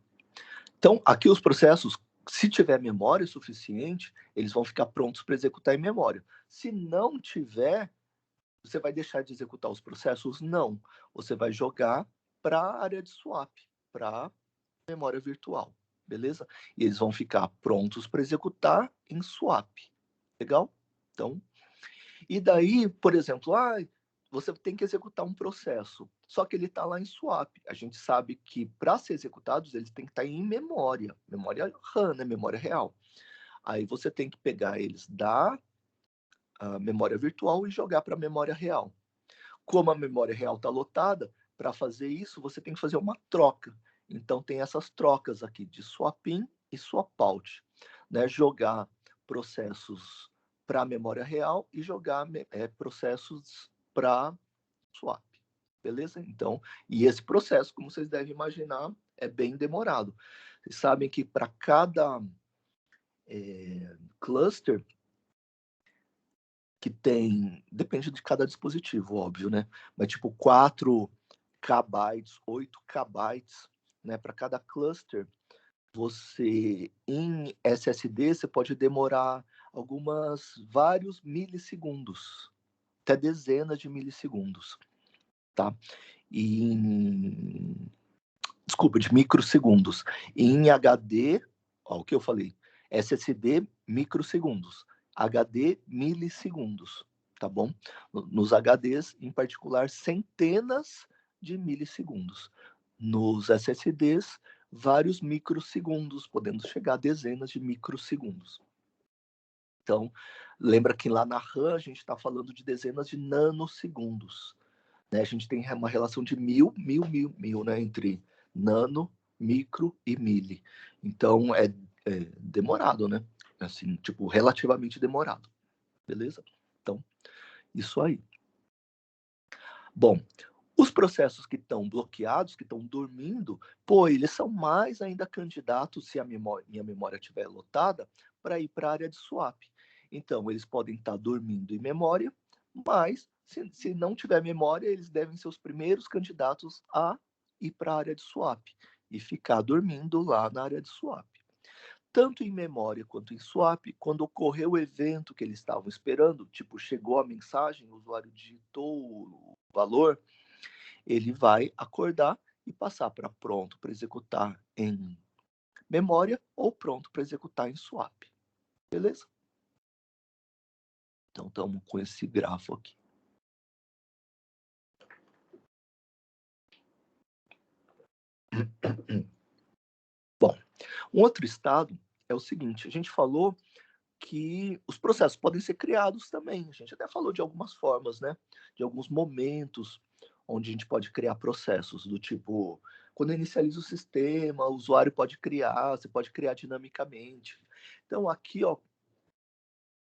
Então, aqui os processos, se tiver memória suficiente, eles vão ficar prontos para executar em memória. Se não tiver, você vai deixar de executar os processos? Não. Você vai jogar para a área de swap, para memória virtual, beleza? E eles vão ficar prontos para executar em swap. Legal? Então, e daí, por exemplo, você tem que executar um processo, só que ele está lá em swap. A gente sabe que para ser executados, eles têm que estar em memória RAM, né? Memória real. Aí você tem que pegar eles da memória virtual e jogar para a memória real. Como a memória real está lotada, para fazer isso, você tem que fazer uma troca. Então, tem essas trocas aqui de swap in e swap out. Né? Jogar processos para a memória real e jogar processos para swap. Beleza? Então, e esse processo, como vocês devem imaginar, é bem demorado. Vocês sabem que para cada cluster que tem, depende de cada dispositivo, óbvio, né? Mas tipo 4 KB, 8 KB, né? Para cada cluster, você em SSD você pode demorar vários milissegundos, até dezenas de milissegundos, tá? Desculpa, de microsegundos. Em HD, ó, o que eu falei? SSD, microsegundos. HD, milissegundos, tá bom? Nos HDs, em particular, centenas de milissegundos. Nos SSDs, vários microsegundos, podendo chegar a dezenas de microsegundos. Então, lembra que lá na RAM a gente está falando de dezenas de nanosegundos. Né? A gente tem uma relação de mil, né? Entre nano, micro e mili. Então, é demorado, né? Assim, tipo, relativamente demorado. Beleza? Então, isso aí. Bom, os processos que estão bloqueados, que estão dormindo, eles são mais ainda candidatos, se minha memória estiver lotada, para ir para a área de swap. Então, eles podem estar dormindo em memória, mas se não tiver memória, eles devem ser os primeiros candidatos a ir para a área de swap e ficar dormindo lá na área de swap. Tanto em memória quanto em swap, quando ocorreu o evento que eles estavam esperando, tipo, chegou a mensagem, o usuário digitou o valor, ele vai acordar e passar para pronto para executar em memória ou pronto para executar em swap. Beleza? Então, estamos com esse grafo aqui. Bom, um outro estado é o seguinte, a gente falou que os processos podem ser criados também. A gente até falou de algumas formas, né? De alguns momentos onde a gente pode criar processos, do tipo, quando inicializa o sistema, o usuário pode criar, você pode criar dinamicamente. Então, aqui, ó,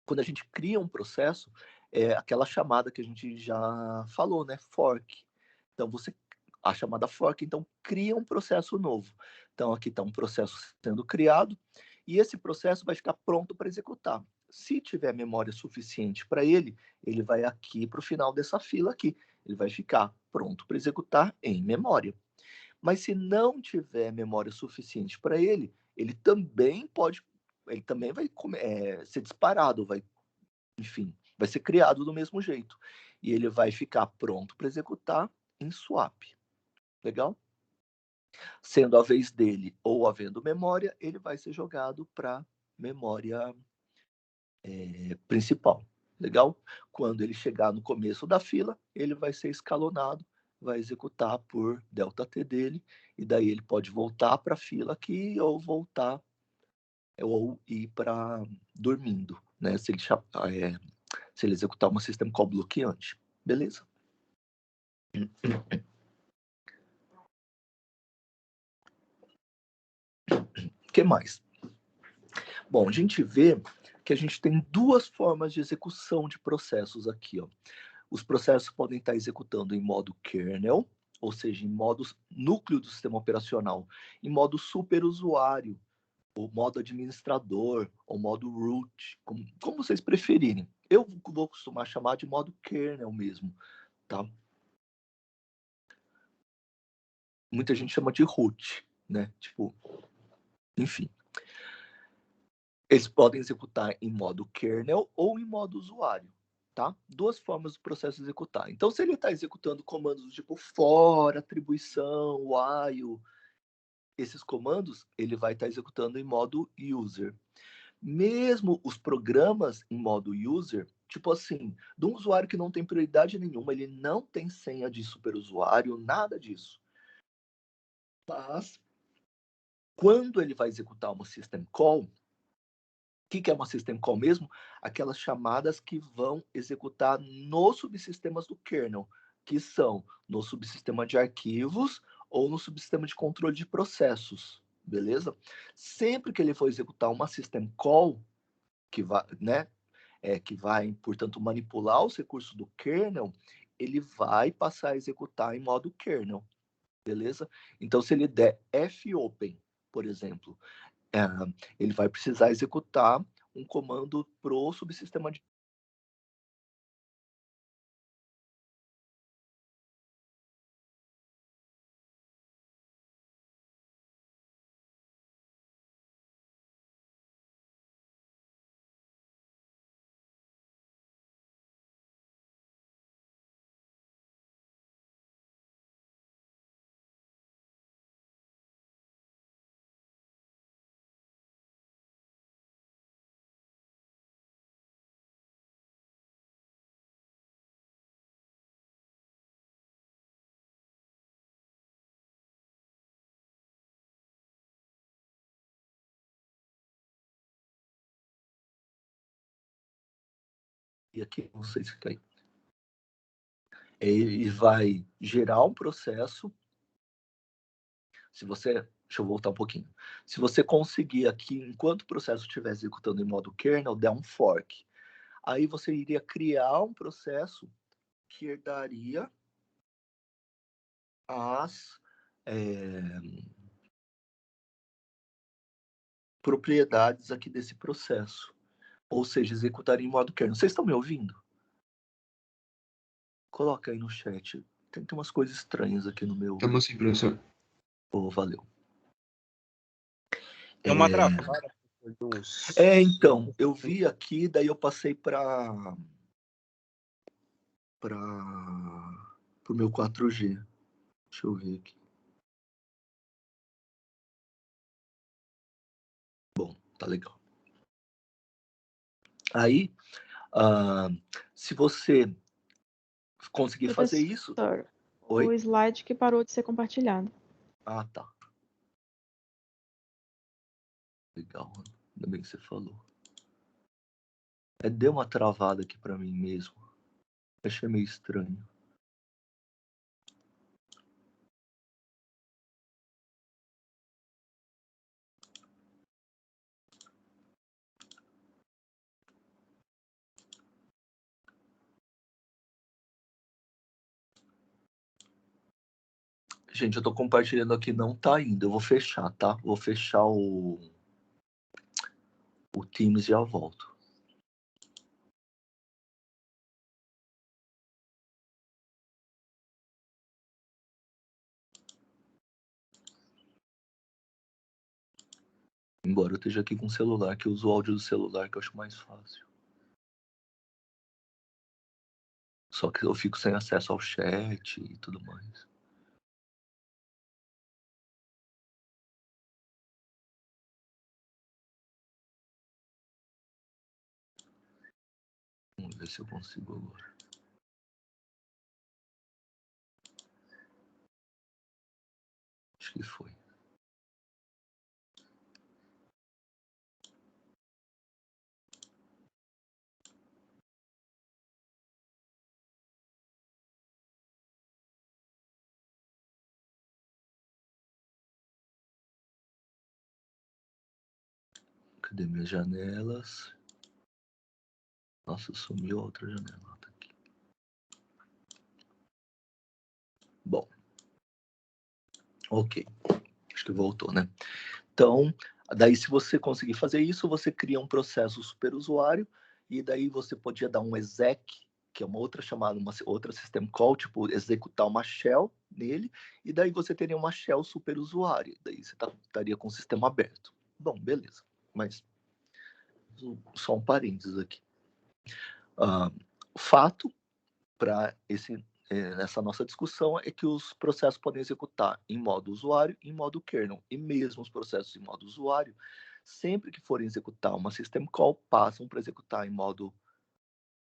quando a gente cria um processo, é aquela chamada que a gente já falou, né? Fork. Então, a chamada fork, então, cria um processo novo. Então, aqui está um processo sendo criado, e esse processo vai ficar pronto para executar. Se tiver memória suficiente para ele, ele vai aqui para o final dessa fila aqui. Ele vai ficar pronto para executar em memória. Mas se não tiver memória suficiente para ele também vai ser disparado, enfim, vai ser criado do mesmo jeito. E ele vai ficar pronto para executar em swap. Legal? Sendo a vez dele ou havendo memória, ele vai ser jogado para memória principal. Legal? Quando ele chegar no começo da fila, ele vai ser escalonado, vai executar por ΔT dele, e daí ele pode voltar para a fila aqui ou ir para dormindo, né? Se ele executar um sistema call bloqueante. Beleza? O que mais? Bom, a gente vê que a gente tem duas formas de execução de processos aqui. Ó. Os processos podem estar executando em modo kernel, ou seja, em modo núcleo do sistema operacional, em modo superusuário, ou modo administrador, ou modo root, como vocês preferirem. Eu vou costumar chamar de modo kernel mesmo, tá? Muita gente chama de root, né? Tipo, enfim. Eles podem executar em modo kernel ou em modo usuário, tá? Duas formas do processo executar. Então, se ele está executando comandos do tipo for, atribuição, while, esses comandos, ele vai estar executando em modo user. Mesmo os programas em modo user, Tipo assim, de um usuário que não tem prioridade nenhuma, ele não tem senha de superusuário, nada disso. Mas, quando ele vai executar uma system call, o que é uma system call mesmo? Aquelas chamadas que vão executar nos subsistemas do kernel, que são no subsistema de arquivos ou no subsistema de controle de processos, beleza? Sempre que ele for executar uma system call, que vai, né, que vai, portanto, manipular os recursos do kernel, ele vai passar a executar em modo kernel, beleza? Então, se ele der fopen, por exemplo, ele vai precisar executar um comando pro subsistema de... E aqui, não sei se fica aí. Ele vai gerar um processo. Se você... Deixa eu voltar um pouquinho. Se você conseguir aqui, enquanto o processo estiver executando em modo kernel, der um fork. Aí você iria criar um processo que herdaria as propriedades aqui desse processo. Ou seja, executaria em modo kernel. Vocês estão me ouvindo? Coloca aí no chat. Tem umas coisas estranhas aqui no meu... Estamos sim, professor. Oh, valeu. Tem uma travada. Então, eu vi aqui, daí eu passei para o meu 4G. Deixa eu ver aqui. Bom, tá legal. Aí, se você conseguir fazer isso... Oi? O slide que parou de ser compartilhado. Ah, tá. Legal, ainda bem que você falou. Deu uma travada aqui para mim mesmo. Achei meio estranho. Gente, eu tô compartilhando aqui, não tá indo. Eu vou fechar, tá? Vou fechar o Teams e já volto. Embora eu esteja aqui com o celular, que eu uso o áudio do celular, que eu acho mais fácil. Só que eu fico sem acesso ao chat e tudo mais. Vamos ver se eu consigo agora. Acho que foi. Cadê minhas janelas? Nossa, sumiu a outra janela. Tá aqui. Bom. Ok. Acho que voltou, né? Então, daí se você conseguir fazer isso, você cria um processo superusuário e daí você podia dar um exec, que é uma outra chamada, uma outra system call, tipo executar uma shell nele, e daí você teria uma shell superusuária. Daí você estaria com o sistema aberto. Bom, beleza. Mas só um parênteses aqui. O fato para nessa nossa discussão é que os processos podem executar em modo usuário e em modo kernel. E mesmo os processos em modo usuário, sempre que forem executar uma system call, passam para executar em modo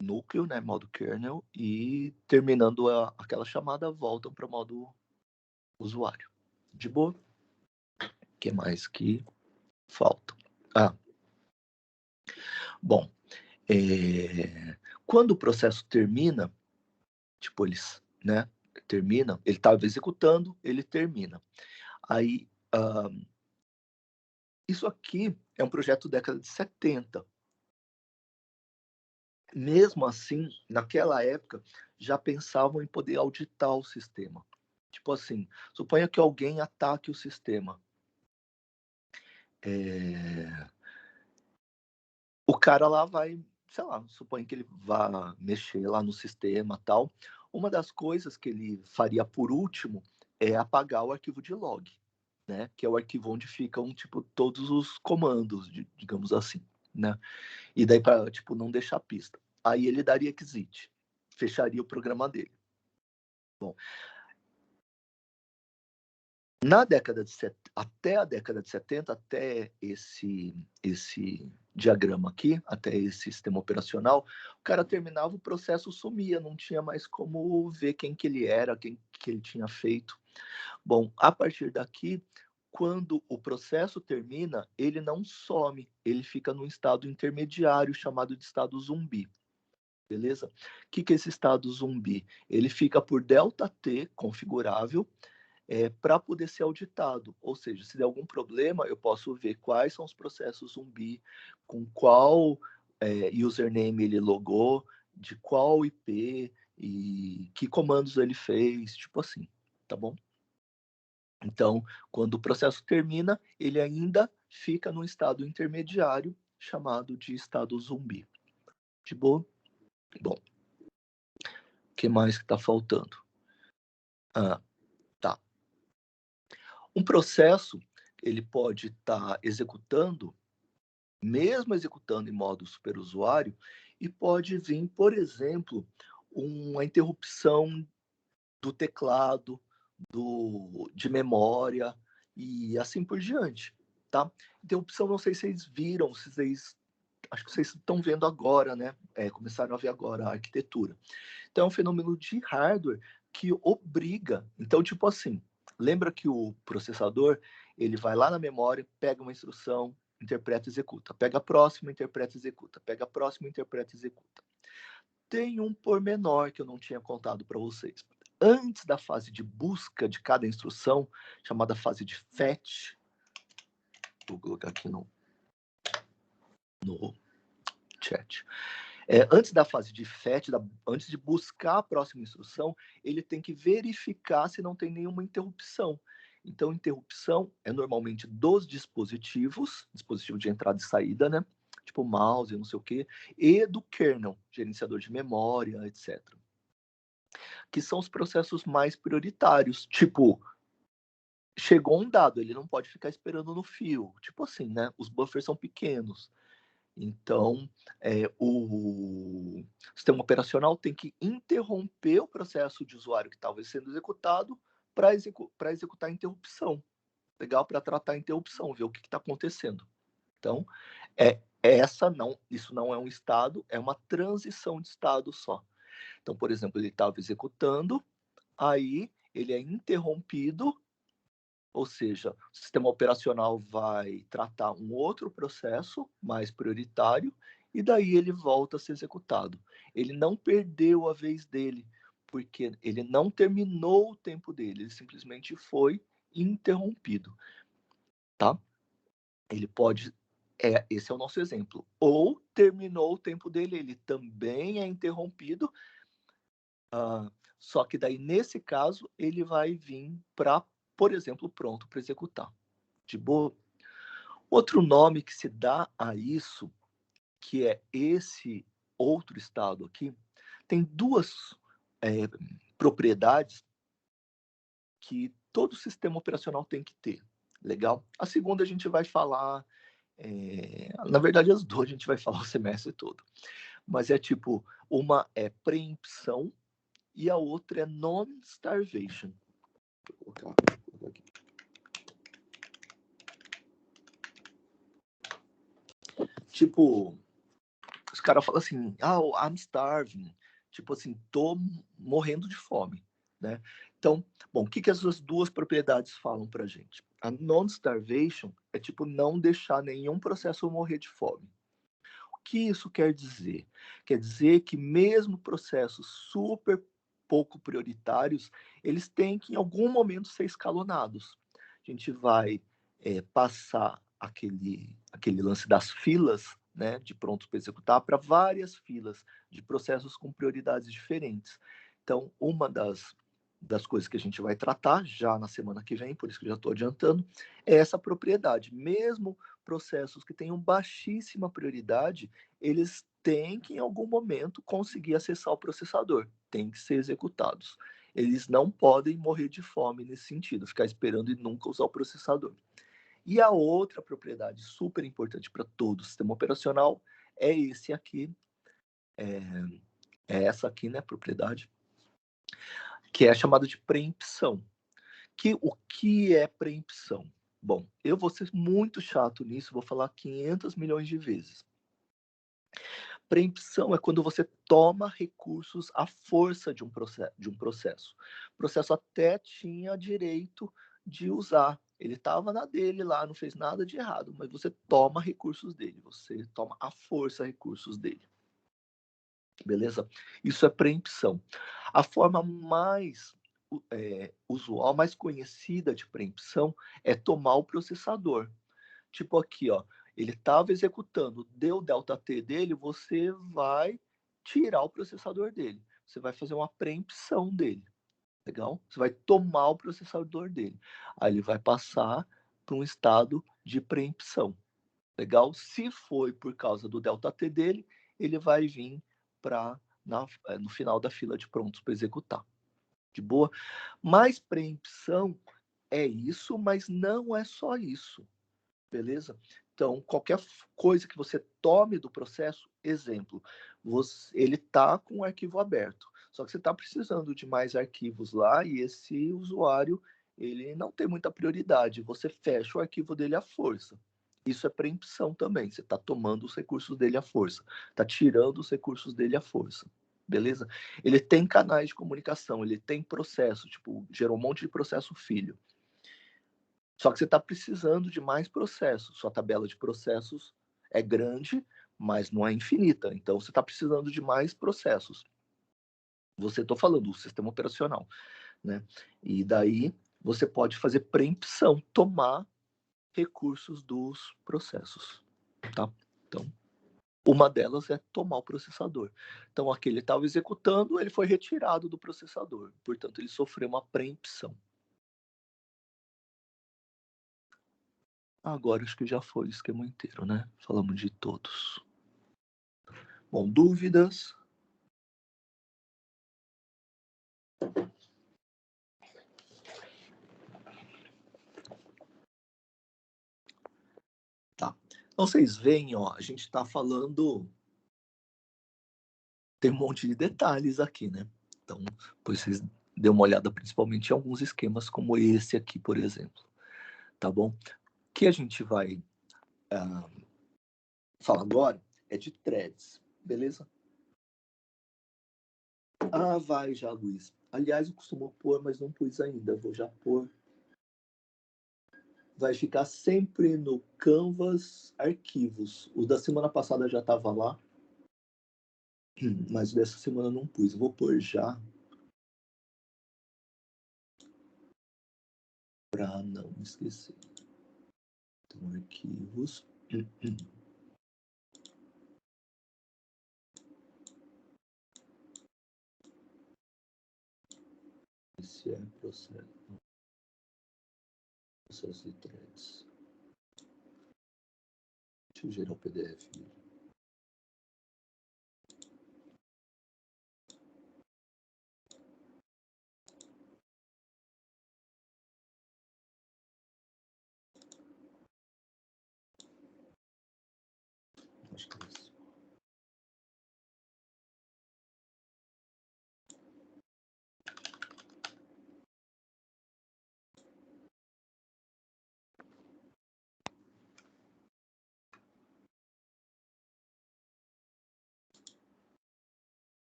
núcleo, né, modo kernel, e terminando aquela chamada, voltam para o modo usuário. De boa? O que mais que falta? Bom, quando o processo termina, tipo, eles, né, termina, ele estava executando, ele termina. Aí, isso aqui é um projeto da década de 70. Mesmo assim, naquela época, já pensavam em poder auditar o sistema. Tipo assim, suponha que alguém ataque o sistema. O cara lá vai, sei lá, suponha que ele vá mexer lá no sistema tal. Uma das coisas que ele faria por último é apagar o arquivo de log, né? Que é o arquivo onde ficam, tipo, todos os comandos, digamos assim, né? E daí para, tipo, não deixar pista. Aí ele daria exit, fecharia o programa dele. Bom, na década de até a década de 70, até esse diagrama aqui, até esse sistema operacional, o cara terminava, o processo sumia, não tinha mais como ver quem que ele era, quem que ele tinha feito. Bom, a partir daqui, quando o processo termina, ele não some, ele fica num estado intermediário chamado de estado zumbi. Beleza? O que é esse estado zumbi? Ele fica por ΔT configurável, para poder ser auditado. Ou seja, se der algum problema, eu posso ver quais são os processos zumbi, com qual username ele logou, de qual IP e que comandos ele fez, tipo assim, tá bom? Então, quando o processo termina, ele ainda fica num estado intermediário chamado de estado zumbi. De boa? Bom, o que mais que está faltando? Tá. Um processo, ele pode estar executando, mesmo executando em modo superusuário, e pode vir, por exemplo, uma interrupção do teclado, de memória e assim por diante, tá? Interrupção, não sei se vocês viram, se vocês, acho que vocês estão vendo agora, né? Começaram a ver agora a arquitetura. Então, é um fenômeno de hardware que obriga. Então, tipo assim, lembra que o processador, ele vai lá na memória, pega uma instrução, interpreta e executa. Pega a próxima, interpreta e executa. Pega a próxima, interpreta e executa. Tem um pormenor que eu não tinha contado para vocês. Antes da fase de busca de cada instrução, chamada fase de fetch, vou colocar aqui no chat. Antes da fase de fetch, antes de buscar a próxima instrução, ele tem que verificar se não tem nenhuma interrupção. Então, interrupção é normalmente dos dispositivos, dispositivo de entrada e saída, né? Tipo mouse, não sei o quê, e do kernel, gerenciador de memória, etc. Que são os processos mais prioritários. Tipo, chegou um dado, ele não pode ficar esperando no fio. Tipo assim, né? Os buffers são pequenos. Então, o sistema operacional tem que interromper o processo de usuário que estava sendo executado para executar a interrupção. Legal? Para tratar a interrupção, ver o que está acontecendo. Então, isso não é um estado, é uma transição de estado só. Então, por exemplo, ele estava executando, aí ele é interrompido, ou seja, o sistema operacional vai tratar um outro processo mais prioritário e daí ele volta a ser executado. Ele não perdeu a vez dele, porque ele não terminou o tempo dele, ele simplesmente foi interrompido, tá? Ele pode, esse é o nosso exemplo. Ou terminou o tempo dele, ele também é interrompido, só que daí, nesse caso, ele vai vir para, por exemplo, pronto para executar. De boa? Outro nome que se dá a isso, que é esse outro estado aqui, tem duas propriedades que todo sistema operacional tem que ter. Legal? A segunda a gente vai falar, na verdade as duas a gente vai falar o semestre todo. Mas é tipo, uma é preempção e a outra é non-starvation. Vou colocar aqui. Tipo, Os caras falam assim, I'm starving. Tipo assim, tô morrendo de fome, né? Então, bom, o que essas duas propriedades falam pra gente? A non-starvation é tipo não deixar nenhum processo morrer de fome. O que isso quer dizer? Quer dizer que mesmo processos super pouco prioritários, eles têm que em algum momento ser escalonados. A gente vai passar aquele lance das filas, né, de prontos para executar, para várias filas de processos com prioridades diferentes. Então, uma das coisas que a gente vai tratar já na semana que vem, por isso que já estou adiantando, é essa propriedade. Mesmo processos que tenham baixíssima prioridade, eles têm que, em algum momento, conseguir acessar o processador, têm que ser executados. Eles não podem morrer de fome nesse sentido, ficar esperando e nunca usar o processador. E a outra propriedade super importante para todo o sistema operacional é esse aqui, é essa aqui, né, propriedade, que é chamada de preempção. O que é preempção? Bom, eu vou ser muito chato nisso, vou falar 500 milhões de vezes. Preempção é quando você toma recursos à força de um processo. O processo até tinha direito de usar. Ele estava na dele lá, não fez nada de errado, mas você toma recursos dele, você toma à força recursos dele. Beleza? Isso é preempção. A forma mais usual, mais conhecida de preempção é tomar o processador. Tipo aqui, ó, ele estava executando, deu delta T dele, você vai tirar o processador dele. Você vai fazer uma preempção dele. Legal? Você vai tomar o processador dele. Aí ele vai passar para um estado de preempção. Legal? Se foi por causa do delta T dele, ele vai vir para no final da fila de prontos para executar. De boa? Mas preempção é isso, mas não é só isso. Beleza? Então, qualquer coisa que você tome do processo, exemplo, ele está com o arquivo aberto, só que você está precisando de mais arquivos lá e esse usuário ele não tem muita prioridade, você fecha o arquivo dele à força. Isso é preempção também, você está tomando os recursos dele à força, está tirando os recursos dele à força. Beleza? Ele tem canais de comunicação, ele tem processo, tipo, gerou um monte de processo filho. Só que você está precisando de mais processos. Sua tabela de processos é grande, mas não é infinita. Então, você está precisando de mais processos. Você estou falando do sistema operacional, né? E daí você pode fazer preempção, tomar recursos dos processos, tá? Então, uma delas é tomar o processador. Então, aquele estava executando, ele foi retirado do processador. Portanto, ele sofreu uma preempção. Agora acho que já foi o esquema inteiro, né? Falamos de todos. Bom, dúvidas? Tá. Então vocês veem, ó, a gente está falando. Tem um monte de detalhes aqui, né? Então, depois vocês dêem uma olhada principalmente em alguns esquemas como esse aqui, por exemplo. Tá bom? O que a gente vai falar agora é de threads, beleza? Ah, vai já, Luiz. Aliás, eu costumo pôr, mas não pus ainda. Vou já pôr. Vai ficar sempre no Canvas Arquivos. O da semana passada já estava lá, mas dessa semana não pus. Vou pôr já para não esquecer. Então, arquivos. Esse é processo de threads. Deixa eu gerar o PDF. Acho que é isso.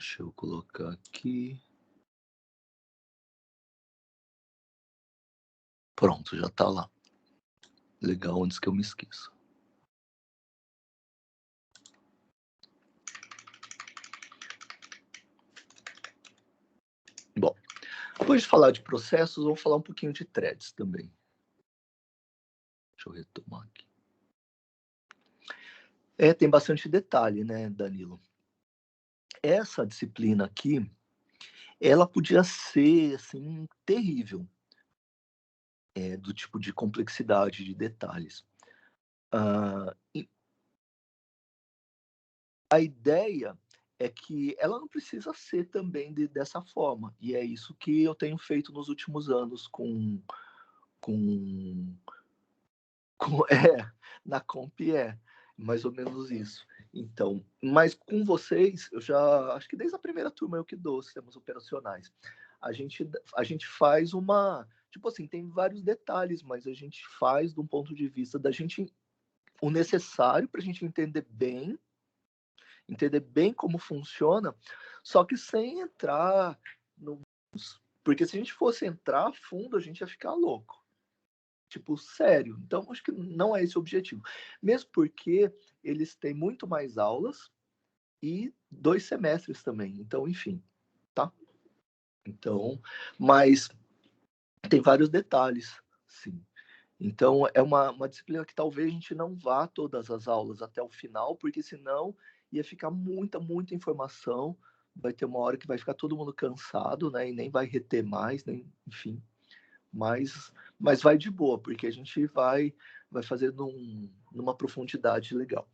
Deixa eu colocar aqui. Pronto, já tá lá. Legal, antes que eu me esqueça. Bom, depois de falar de processos, vamos falar um pouquinho de threads também. Deixa eu retomar aqui. Tem bastante detalhe, né, Danilo? Essa disciplina aqui, ela podia ser, assim, terrível, do tipo de complexidade de detalhes. A ideia é que ela não precisa ser também dessa forma, e é isso que eu tenho feito nos últimos anos com na Comp mais ou menos isso. Então, mas com vocês, eu já acho que desde a primeira turma eu que dou sistemas operacionais. A gente faz uma, tipo assim, tem vários detalhes, mas a gente faz de um ponto de vista da gente o necessário para a gente entender bem como funciona, só que sem entrar no. Porque se a gente fosse entrar a fundo, a gente ia ficar louco. Tipo, sério. Então, acho que não é esse o objetivo. Mesmo porque eles têm muito mais aulas e 2 semestres também. Então, enfim, tá? Então, mas tem vários detalhes, sim. Então, é uma disciplina que talvez a gente não vá todas as aulas até o final, porque senão ia ficar muita informação. Vai ter uma hora que vai ficar todo mundo cansado, né? E nem vai reter mais, nem, enfim. Mas vai de boa, porque a gente vai fazer numa profundidade legal.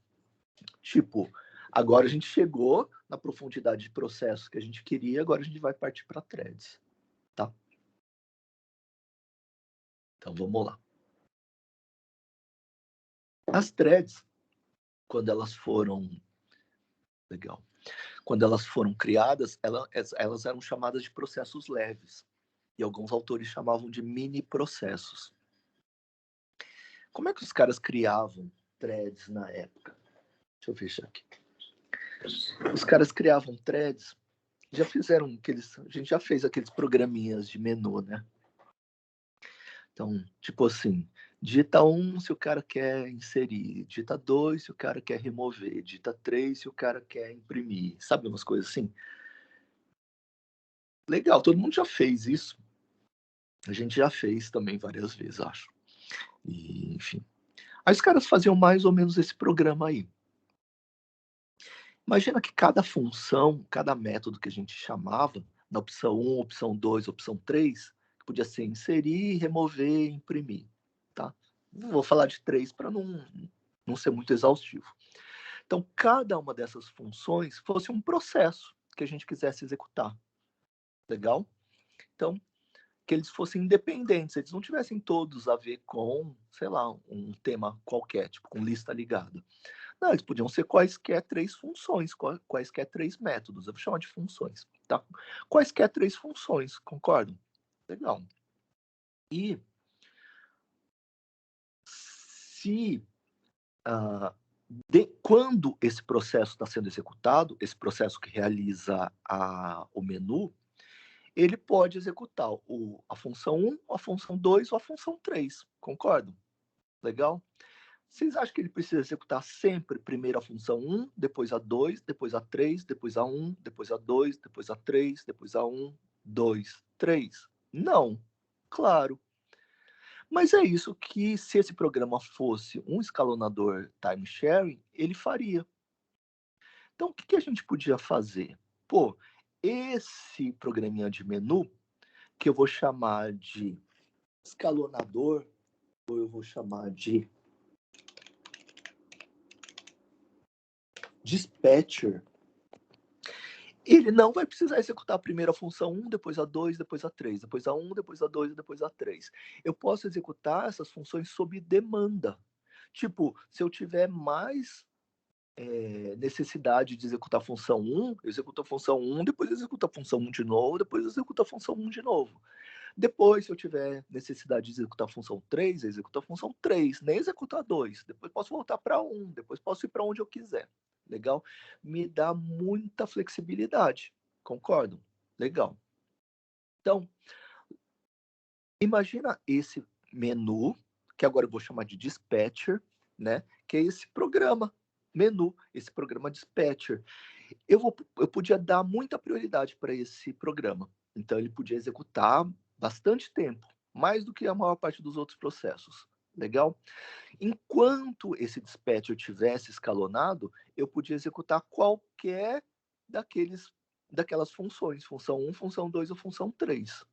Tipo, agora a gente chegou na profundidade de processo que a gente queria, agora a gente vai partir para threads, tá? Então vamos lá. As threads, quando elas foram legal, quando elas foram criadas, elas eram chamadas de processos leves e alguns autores chamavam de mini processos. Como é que os caras criavam threads na época? Deixa eu fechar aqui. Os caras criavam threads, já fizeram aqueles, a gente já fez aqueles programinhas de menu, né? Então, tipo assim, digita 1 se o cara quer inserir, digita 2 se o cara quer remover, digita 3 se o cara quer imprimir, sabe umas coisas assim? Legal, todo mundo já fez isso. A gente já fez também várias vezes, acho. E, enfim. Aí os caras faziam mais ou menos esse programa aí. Imagina que cada função, cada método que a gente chamava, na opção 1, opção 2, opção 3, podia ser inserir, remover, imprimir, tá? Vou falar de 3 para não ser muito exaustivo. Então, cada uma dessas funções fosse um processo que a gente quisesse executar. Legal? Então, que eles fossem independentes, eles não tivessem todos a ver com, sei lá, um tema qualquer, tipo com lista ligada. Não, eles podiam ser quaisquer 3 funções, quaisquer 3 métodos. Eu vou chamar de funções, tá? Quaisquer 3 funções, concordam? Legal. E se quando esse processo está sendo executado, esse processo que realiza o menu, ele pode executar a função 1, a função 2 ou a função 3. Concordam? Legal? Vocês acham que ele precisa executar sempre primeiro a função 1, depois a 2, depois a 3, depois a 1, depois a 2, depois a 3, depois a 1, 2, 3? Não. Claro. Mas é isso que, se esse programa fosse um escalonador time sharing, ele faria. Então, o que a gente podia fazer? Pô, esse programinha de menu, que eu vou chamar de escalonador, ou eu vou chamar de dispatcher, ele não vai precisar executar primeiro a função 1, depois a 2, depois a 3, depois a 1, depois a 2 e depois a 3. Eu posso executar essas funções sob demanda. Tipo, se eu tiver mais necessidade de executar a função 1, eu executo a função 1, depois eu executo a função 1 de novo, depois eu executo a função 1 de novo. Depois, se eu tiver necessidade de executar a função 3, eu executo a função 3, nem executar a 2. Depois posso voltar para 1, depois posso ir para onde eu quiser. Legal? Me dá muita flexibilidade. Concordam? Legal. Então, imagina esse menu, que agora eu vou chamar de dispatcher, né? Que é esse programa, menu, esse programa dispatcher. Eu podia dar muita prioridade para esse programa. Então, ele podia executar bastante tempo, mais do que a maior parte dos outros processos. Legal? Enquanto esse dispatcher tivesse escalonado, eu podia executar qualquer daquelas funções, função 1, função 2 ou função 3.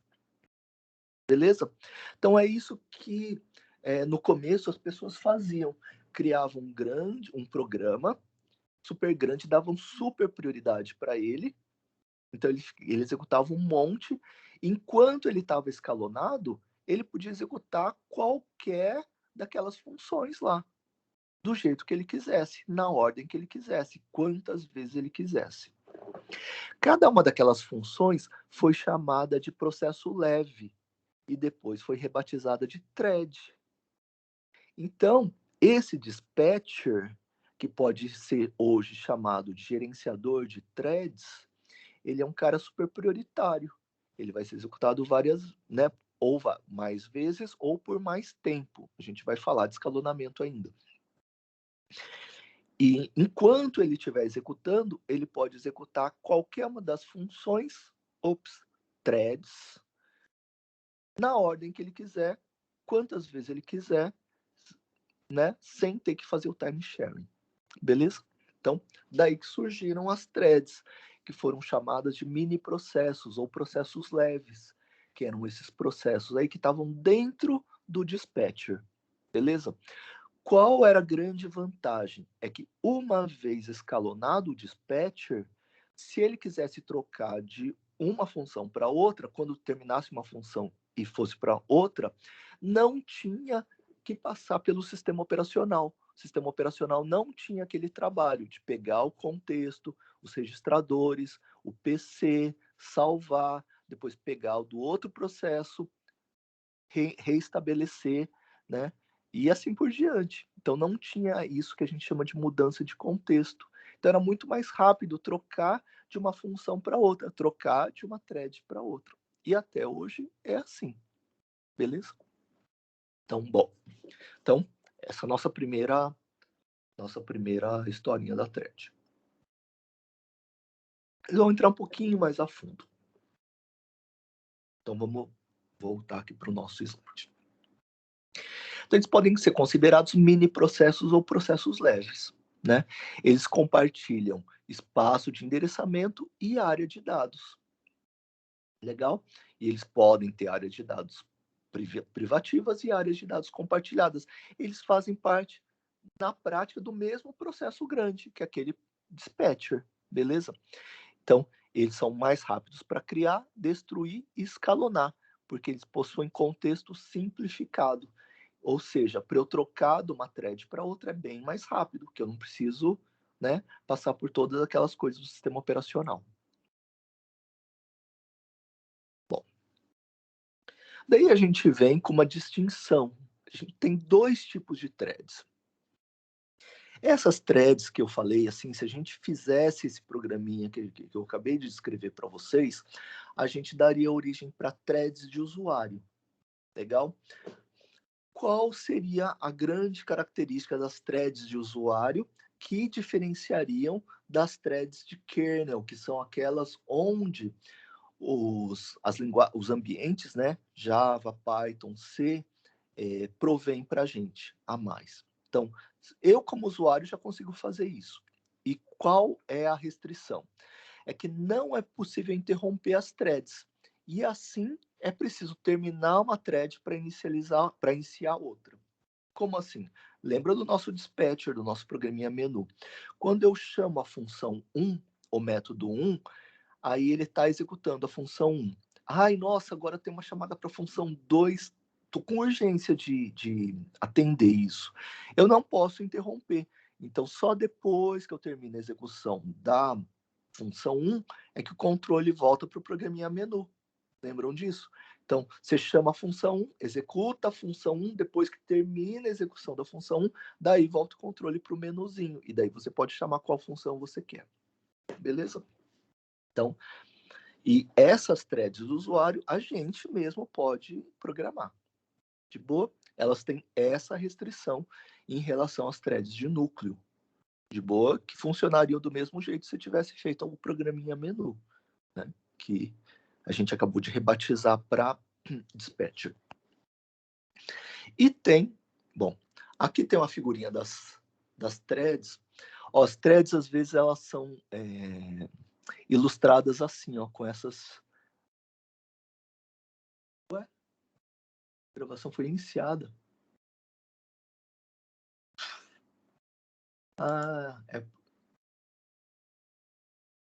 Beleza? Então é isso que no começo as pessoas faziam. Criavam um programa super grande, davam super prioridade para ele. Então ele executava um monte. Enquanto ele estava escalonado, ele podia executar qualquer daquelas funções lá, do jeito que ele quisesse, na ordem que ele quisesse, quantas vezes ele quisesse. Cada uma daquelas funções foi chamada de processo leve e depois foi rebatizada de thread. Então, esse dispatcher, que pode ser hoje chamado de gerenciador de threads, ele é um cara super prioritário. Ele vai ser executado várias, né, ou mais vezes ou por mais tempo. A gente vai falar de escalonamento ainda. E enquanto ele estiver executando, ele pode executar qualquer uma das funções, threads, na ordem que ele quiser, quantas vezes ele quiser, né, sem ter que fazer o time sharing. Beleza? Então, daí que surgiram as threads, que foram chamadas de mini processos ou processos leves, que eram esses processos aí que estavam dentro do dispatcher. Beleza? Qual era a grande vantagem? É que uma vez escalonado o dispatcher, se ele quisesse trocar de uma função para outra, quando terminasse uma função e fosse para outra, não tinha que passar pelo sistema operacional. O sistema operacional não tinha aquele trabalho de pegar o contexto, os registradores, o PC, salvar, depois pegar o do outro processo, reestabelecer, né? E assim por diante. Então não tinha isso que a gente chama de mudança de contexto. Então era muito mais rápido trocar de uma função para outra, trocar de uma thread para outra. E até hoje é assim. Beleza? Então, bom. Então, essa é a nossa primeira historinha da thread. Vamos entrar um pouquinho mais a fundo. Então vamos voltar aqui para o nosso slide. Então, eles podem ser considerados mini processos ou processos leves, né? Eles compartilham espaço de endereçamento e área de dados. Legal? E eles podem ter áreas de dados privativas e áreas de dados compartilhadas. Eles fazem parte, na prática, do mesmo processo grande, que é aquele dispatcher, beleza? Então, eles são mais rápidos para criar, destruir e escalonar, porque eles possuem contexto simplificado. Ou seja, para eu trocar de uma thread para outra é bem mais rápido, porque eu não preciso, né, passar por todas aquelas coisas do sistema operacional. Bom, daí a gente vem com uma distinção. A gente tem dois tipos de threads. Essas threads que eu falei, assim, se a gente fizesse esse programinha que eu acabei de descrever para vocês, a gente daria origem para threads de usuário. Legal? Qual seria a grande característica das threads de usuário que diferenciariam das threads de kernel, que são aquelas onde os ambientes, né, Java, Python, C, provém para a gente a mais. Então, eu como usuário já consigo fazer isso. E qual é a restrição? É que não é possível interromper as threads. E assim é preciso terminar uma thread para iniciar outra. Como assim? Lembra do nosso dispatcher, do nosso programinha menu. Quando eu chamo a função 1, o método 1, aí ele está executando a função 1. Ai, nossa, agora tem uma chamada para a função 2. Estou com urgência de atender isso. Eu não posso interromper. Então, só depois que eu termino a execução da função 1 é que o controle volta para o programinha menu. Lembram disso? Então, você chama a função 1, executa a função 1, depois que termina a execução da função 1, daí volta o controle para o menuzinho. E daí você pode chamar qual função você quer. Beleza? Então, E essas threads do usuário, a gente mesmo pode programar. De boa, elas têm essa restrição em relação às threads de núcleo. De boa, que funcionariam do mesmo jeito se tivesse feito algum programinha menu, né? Que a gente acabou de rebatizar para dispatcher. E tem, bom, aqui tem uma figurinha das threads. Ó, as threads, às vezes, elas são ilustradas assim, ó, com essas... Ué? A gravação foi iniciada. Ah,